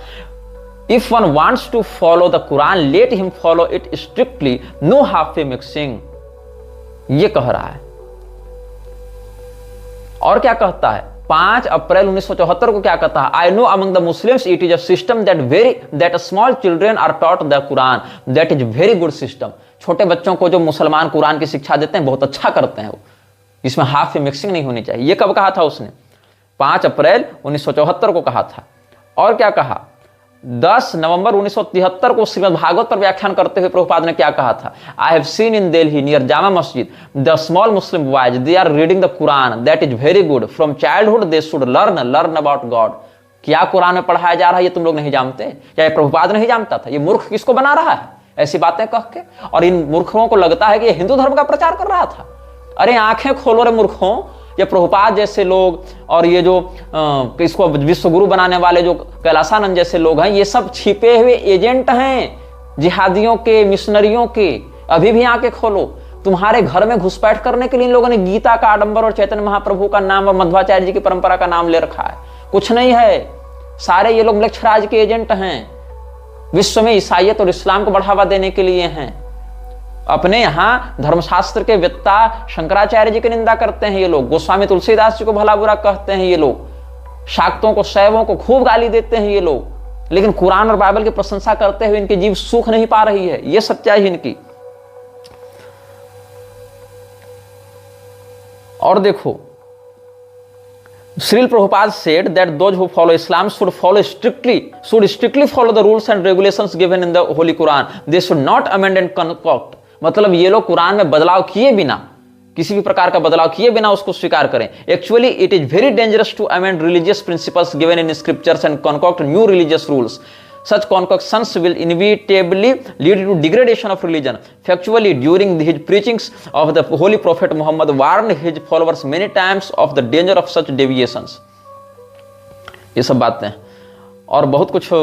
S2: If one wants to follow the Quran, let him follow it strictly, no halfway mixing. ये कह रहा है। और क्या कहता है? 5 अप्रैल 1974 को क्या कहता है? I know among the Muslims it is a system that small children are taught the Quran, that is very good system. छोटे बच्चों को जो मुसलमान कुरान की शिक्षा देते हैं बहुत अच्छा करते हैं वो, इसमें हाफ में मिक्सिंग नहीं होनी चाहिए। ये कब कहा था उसने? 5 अप्रैल 1974 को कहा था। और क्या कहा? 10 नवंबर 1973 को श्रीमद् भागवत पर व्याख्यान करते हुए प्रभुपाद ने क्या कहा था? I have seen in Delhi near Jama Masjid the small Muslim boys, they are reading the Quran, that is very good, from childhood they should learn about God. क्या कुरान में पढ़ाया जा रहा है ये तुम लोग नहीं जानते? क्या ये प्रभुपाद नहीं जानता था? ये मूर्ख किसको बना रहा है ऐसी बातें कह के? और इन मूर्खों को लगता है कि ये हिंदू धर्म का प्रचार कर रहा था। अरे आंखें खोलो रे मूर्खों, ये प्रभुपाद जैसे लोग और ये जो इसको विश्व गुरु बनाने वाले जो कैलासानंद जैसे लोग हैं, ये सब छिपे हुए एजेंट हैं जिहादियों के, मिशनरियों के। अभी भी आंखें खोलो, तुम्हारे घर में घुसपैठ करने के लिए इन लोगों ने गीता का आडंबर और चैतन्य महाप्रभु का नाम और मध्वाचार्य जी की परंपरा का नाम ले रखा है। कुछ नहीं है, सारे ये लोग म्लेच्छराज के एजेंट हैं, विश्व में ईसाइयत और इस्लाम को बढ़ावा देने के लिए हैं। अपने यहां धर्मशास्त्र के वेत्ता शंकराचार्य जी की निंदा करते हैं ये लोग, गोस्वामी तुलसीदास जी को भला बुरा कहते हैं ये लोग, शाक्तों को, शैवों को खूब गाली देते हैं ये लोग, लेकिन कुरान और बाइबल की प्रशंसा करते हुए इनकी जीव सुख नहीं पा रही है। ये सच्चाई है इनकी। और देखो, Srila Prabhupada said that those who follow Islam should strictly follow the rules and regulations given in the Holy Quran. They should not amend and concoct. मतलब ये लोग कुरान में बदलाव किए बिना, किसी भी प्रकार का बदलाव किए बिना उसको स्वीकार करें। Actually, it is very dangerous to amend religious principles given in scriptures and concoct new religious rules. Such concoctions will inevitably lead to degradation of religion. Factually, during his preachings of the Holy Prophet Muhammad warned his followers many times of the danger of such deviations. ये सब बातें और बहुत कुछ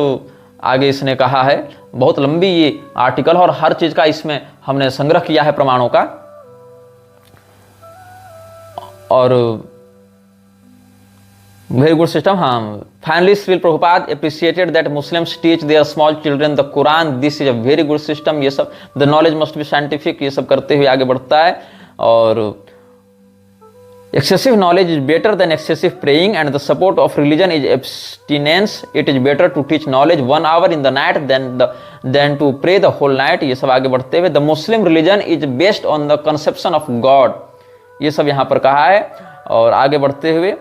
S2: आगे इसने कहा है। बहुत लंबी ये आर्टिकल और हर चीज का इसमें हमने संग्रह किया है प्रमाणों का। और Very good system. हाँ. Finally, Srila Prabhupada appreciated that Muslims teach their small children the Quran. This is a very good system. ये सब the knowledge must be scientific. ये सब करते हुए आगे बढ़ता है. और excessive knowledge is better than excessive praying, and the support of religion is abstinence. It is better to teach knowledge 1 hour in the night than to pray the whole night. ये सब आगे बढ़ते हुए the Muslim religion is based on the conception of God. ये सब यहाँ पर कहा है. और आगे बढ़ते हुए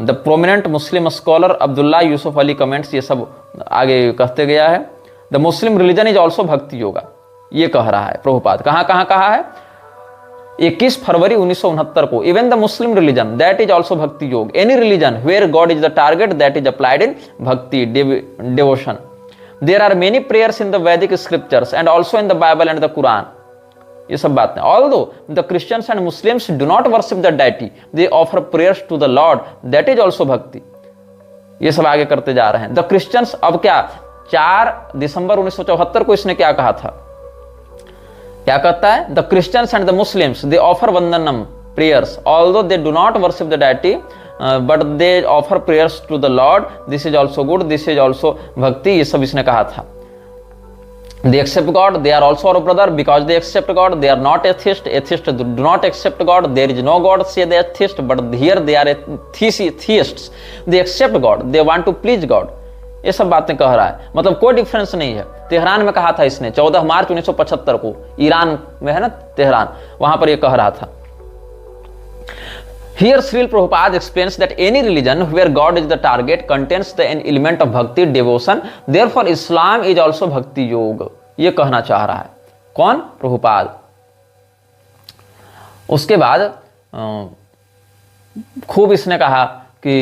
S2: the prominent Muslim scholar Abdullah Yusuf Ali comments ये सब आगे कहते गया है. The Muslim religion is also भक्ति योगा. ये कह रहा है प्रभुपाद. कहाँ कहाँ कहा है? 21 फरवरी 1969 को. Even the Muslim religion that is also bhakti yoga. Any religion where God is the target that is applied in bhakti devotion. There are many prayers in the Vedic scriptures and also in the Bible and the Quran. ये सब बातें. Although the Christians and Muslims do not worship the deity, they offer prayers to the Lord, that is also bhakti. ये सब आगे करते जा रहे हैं. द क्रिश्चियंस अब क्या 4 दिसंबर 1974 को इसने क्या कहा था? क्या कहता है? The Christians and the Muslims they offer vandanam prayers although they do not worship the deity but they offer prayers to the Lord. This is also good, this is also bhakti. ये सब इसने कहा था. They accept God, they are also our brother because they accept God. They are not atheists. Atheists do not accept God. There is no God, say they are atheists, but here they are theists. They accept God. They want to please God. ये सब बातें कह रहा है. मतलब कोई difference नहीं है. तेहरान में कहा था इसने 14 मार्च 1975 को. ईरान में है ना तेहरान, वहां पर ये कह रहा था. Here Srila Prabhupada explains that any religion where God is the target contains an element of bhakti, devotion. Therefore Islam is also bhakti yoga. ये कहना चाह रहा है. कौन? प्रभुपाद. उसके बाद खूब इसने कहा कि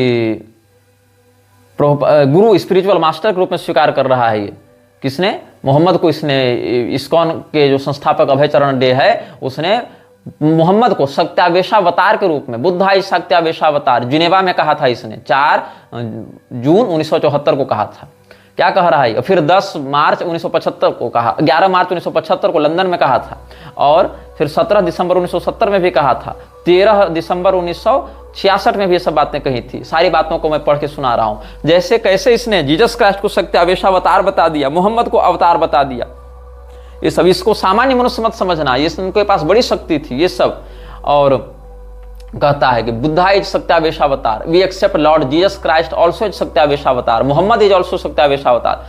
S2: गुरु स्पिरिचुअल मास्टर के रूप में स्वीकार कर रहा है. ये किसने? मोहम्मद को. इसने इस्कॉन के जो संस्थापक अभय चरण डे है उसने मोहम्मद को सत्यावेशावतार के रूप में, बुद्धा इज सत्यावेशावतार, जिनेवा में कहा था इसने. 4 जून 1974 को कहा था. क्या कह रहा है? फिर 10 मार्च 1975 को कहा, 11 मार्च 1975 को लंदन में कहा था. और फिर 17 दिसंबर 1970 में भी कहा था. 13 दिसंबर 1966 में भी ये सब बातें कही थी. सारी बातों को मैं पढ़ के सुना रहा हूं. जैसे कैसे इसने जीसस क्राइस्ट को सत्यावेशावतार बता दिया, मोहम्मद को अवतार बता दिया. ये सब, इसको सामान्य मनुष्य मत समझना, ये उनके पास बड़ी शक्ति थी ये सब. और कहता है कि Buddha is satyaveshavatar. We accept Lord Jesus Christ also is satyaveshavatar. Muhammad is also satyaveshavatar.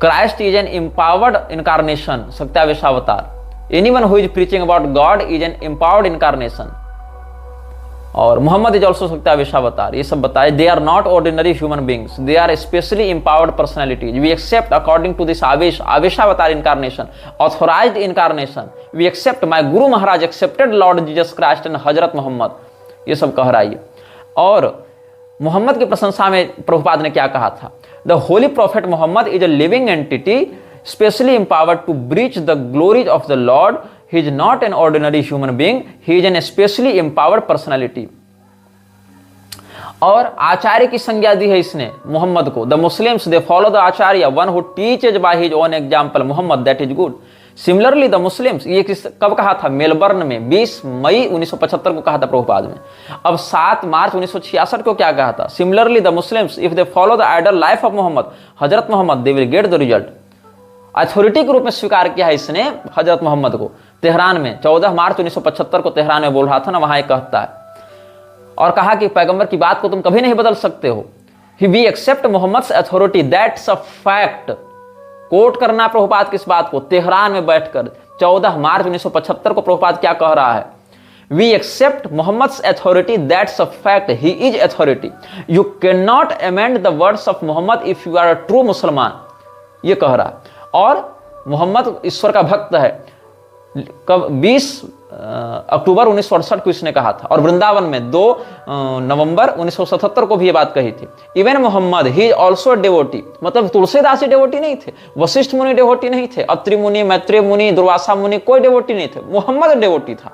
S2: Christ is an empowered incarnation, satyaveshavatar. Anyone who is preaching about God is an empowered incarnation. और मोहम्मद इज ऑल्सो सत्यावेशावतार. ये सब बताए. They are not ordinary human beings, they are specially empowered personalities. We accept according to this aveshavatar incarnation, authorized incarnation. We accept my guru maharaj accepted Lord Jesus Christ and हजरत मोहम्मद. ये सब कह रहा है. और मोहम्मद की प्रशंसा में प्रभुपाद ने क्या कहा था? The holy prophet Muhammad is a living entity specially empowered to preach the glories of the Lord. He is not an ordinary human being. He is an especially empowered personality. और आचार्य की संज्ञा दी है इसने मोहम्मद को. The Muslims they follow the acharya, one who teaches by his own example Muhammad, that is good. Similarly the Muslims, ये कब कहा था? मेलबर्न में 20 मई 1975 को कहा था प्रभुपाद में. अब 7 मार्च 1966 को क्या कहा था? Similarly the Muslims if they follow the ideal life of Muhammad, Hazrat Muhammad, they will get the result. Authority के रूप में स्वीकार किया है इसने हजरत मोहम्मद को. तेहरान में 14 मार्च 1975 को तेहरान में बोल रहा था ना, वहां एक कहता है. और कहा कि पैगंबर की बात को तुम कभी नहीं बदल सकते हो. We accept Muhammad's authority, that's a fact. Quote करना प्रभुपाद किस बात को? तेहरान में बैठकर 14 मार्च 1975 को प्रभुपाद क्या कह रहा है? We accept Muhammad's authority, that's a fact. He is authority. You can not amend the words of Muhammad if you are a true मुसलमान. ये कह रहा है. और मोहम्मद ईश्वर का भक्त है. कब? 20 अक्टूबर 1968 को इसने कहा था. और वृंदावन में 2 नवंबर 1977 को भी ये बात कही थी. Even Muhammad he also devotee. मतलब तुलसीदास ही डेवोटी नहीं थे, वशिष्ठ मुनि डेवोटी नहीं थे, अत्रि मुनि, मैत्रेय मुनि, दुर्वासा मुनि, कोई डेवोटी नहीं थे. मोहम्मद डेवोटी था.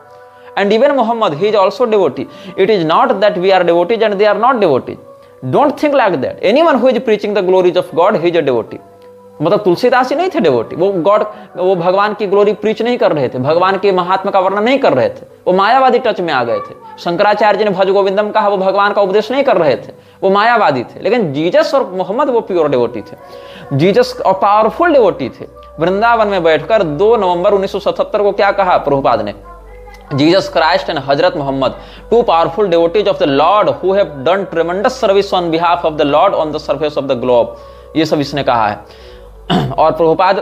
S2: And even Muhammad he is also devotee. It is not that we are devotees and they are not devotees. Don't think like that. Anyone who is preaching the glories of God he is a devotee. मतलब तुलसीदास जी नहीं थे devotee, वो भगवान की glory preach नहीं कर रहे थे, भगवान के महात्मा का वर्णन नहीं कर रहे थे, वो मायावादी टच में आ गए थे। शंकराचार्य जी ने भज गोविंदम कहा, वो भगवान का उपदेश नहीं कर रहे थे, वो मायावादी थे। लेकिन जीसस और मोहम्मद वो प्योर डिवोटी थे, जीसस और पावरफुल डिवोटी थे। वृंदावन में बैठकर 2 नवंबर 1977 को क्या कहा प्रभुपाद ने, Jesus Christ and Hazrat Muhammad, two powerful devotees of the Lord who have done tremendous service on behalf of the Lord on the surface of the globe। ये सब इसने कहा है। और प्रभुपाद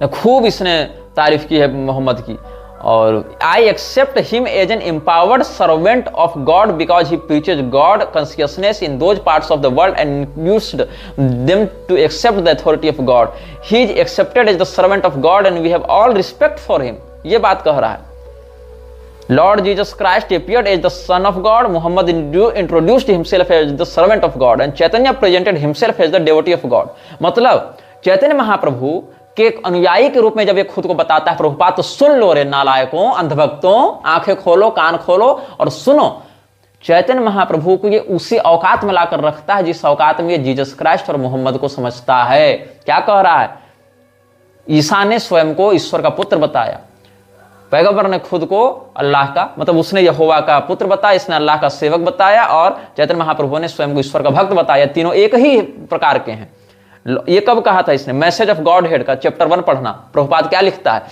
S2: ने खूब इसने तारीफ की है मोहम्मद की। और I accept him as an empowered servant of God because he preaches God consciousness in those parts of the world and used them to accept the authority of God। He is accepted as the servant of God and we have all respect for him। ये बात कह रहा है। Lord Jesus Christ appeared as the Son of God, Muhammad introduced himself as the servant of God and Chaitanya presented himself as the devotee of God। मतलब चैतन्य महाप्रभु के अनुयायी के रूप में जब ये खुद को बताता है प्रभुपाद, तो सुन लो रे नालायकों, अंधभक्तों, आंखें खोलो, कान खोलो और सुनो। चैतन्य महाप्रभु को ये उसी औकात में लाकर रखता है जिस औकात में ये जीसस क्राइस्ट और मोहम्मद को समझता है। क्या कह रहा है, ईसा ने स्वयं को ईश्वर का पुत्र बताया, पैगंबर ने खुद को अल्लाह का, मतलब उसने यहोवा का पुत्र बताया, इसने अल्लाह का सेवक बताया, और चैतन्य महाप्रभु ने स्वयं को ईश्वर का भक्त बताया। तीनों एक ही प्रकार के हैं। ये कब कहा था इसने, मैसेज ऑफ गॉड हेड का चैप्टर 1 पढ़ना। प्रभुपाद क्या लिखता है,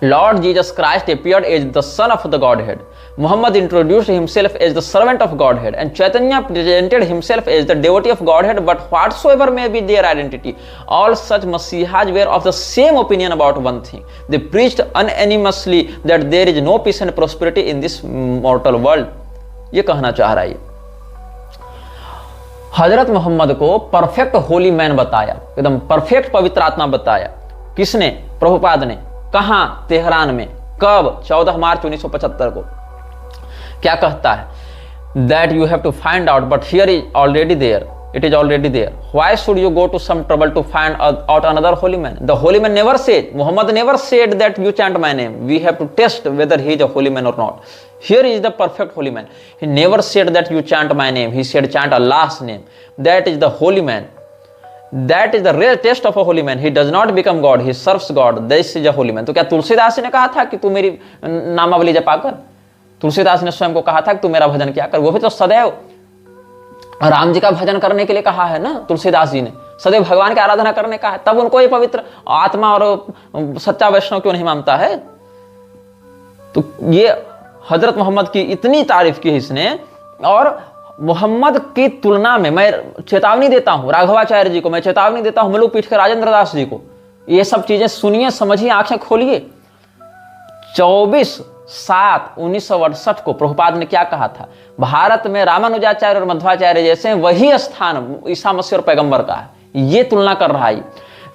S2: Lord Jesus Christ appeared as the son of the Godhead, Muhammad introduced himself as the servant of Godhead and Chaitanya presented himself as the devotee of Godhead, but whatsoever may be their identity, all such Masihas were of the same opinion about one thing. They preached unanimously that there is no peace and prosperity in this mortal world। ये कहना चाह रहा है। हजरत मोहम्मद को perfect holy man बताया, एकदम perfect पवित्र आत्मा बताया। किसने, प्रभुपाद ने। कहां, तेहरान में। कब, 14 मार्च 1975 को। क्या कहता है, that you have to find out but here is already there, it is already there, why should you go to some trouble to find out another holy man. The holy man never said, Muhammad never said that you chant my name, we have to test whether he is a holy man और not. Here is the perfect holy man, he never said that you chant my name, he said chant Allah's name, that is the holy man, that is the real test of a holy man, he does not become God, he serves God, this is a holy man. तो क्या तुलसीदास ने कहा था कि तू मेरी नामावली जपा कर? तुलसीदास ने स्वयं को कहा था कि तू मेरा भजन क्या कर। वो भी तो सदैव राम जी का भजन करने के लिए कहा है ना तुलसीदास जी ने, सदैव भगवान की आराधना करने का है। तब उनको ये पवित्र आत्मा और सच्चा वैष्णव क्यों नहीं मानता है? तो ये हजरत मोहम्मद की इतनी तारीफ की है इसने। और मोहम्मद की तुलना में मैं चेतावनी देता हूं, राघवाचार्य जी को मैं चेतावनी देता हूं, मलुक पीठ के राजेंद्र दास जी को, ये सब चीजें सुनिए, समझिए, आंखें खोलिए। 24/7/1968 को प्रभुपाद ने क्या कहा था, भारत में रामानुजाचार्य और मध्वाचार्य जैसे वही स्थान ईसा मसीह और पैगंबर का है। ये तुलना कर रहा है।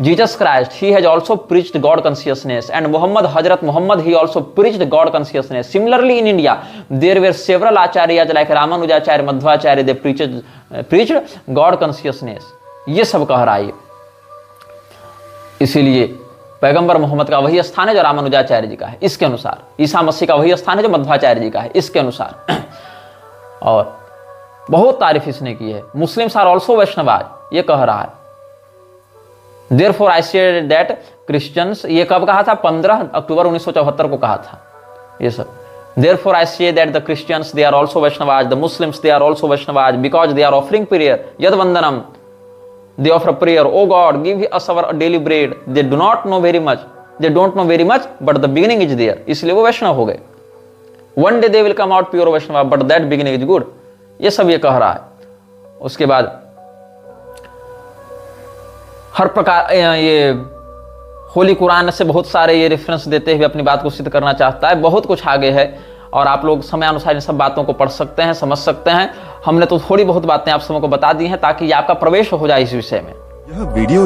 S2: Jesus Christ, he has also preached God consciousness, and Muhammad, Hazrat Muhammad, he also preached God consciousness। Similarly, in India, there were several acharyas like Ramanujacharya, Madhvacharya, they preached God consciousness। ये सब कह रहा है। इसीलिए पैगंबर मोहम्मद का वही स्थान है जो रामानुजाचार्य जी का है, इसके अनुसार। ईसा मसीह का वही स्थान है जो मध्वाचार्य जी का है, इसके अनुसार। और बहुत तारीफ इसने की है। मुस्लिम्स आर ऑल्सो वैष्णवाज, ये कह रहा है। Therefore I said that Christians, ये कब कहा था, 15 अक्टूबर 1974 को कहा था ये सब। Therefore I say that the Christians they are also Vaishnavas, the Muslims they are also Vaishnavas because they are offering prayer, Yad Vandanam, they offer prayer, oh God give us our daily bread। They do not know very much, they don't know very much but the beginning is there, इसलिए वो वैष्णव हो गए। One day they will come out pure Vaishnava but that beginning is good। ये सब ये कह रहा है। उसके बाद हर प्रकार ये होली कुरान से बहुत सारे ये रेफरेंस देते हुए अपनी बात को सिद्ध करना चाहता है। बहुत कुछ आगे है और आप लोग समय अनुसार इन सब बातों को पढ़ सकते हैं, समझ सकते हैं। हमने तो थोड़ी बहुत बातें आप सबको बता दी हैं ताकि आपका प्रवेश हो जाए इस विषय में।
S3: यह वीडियो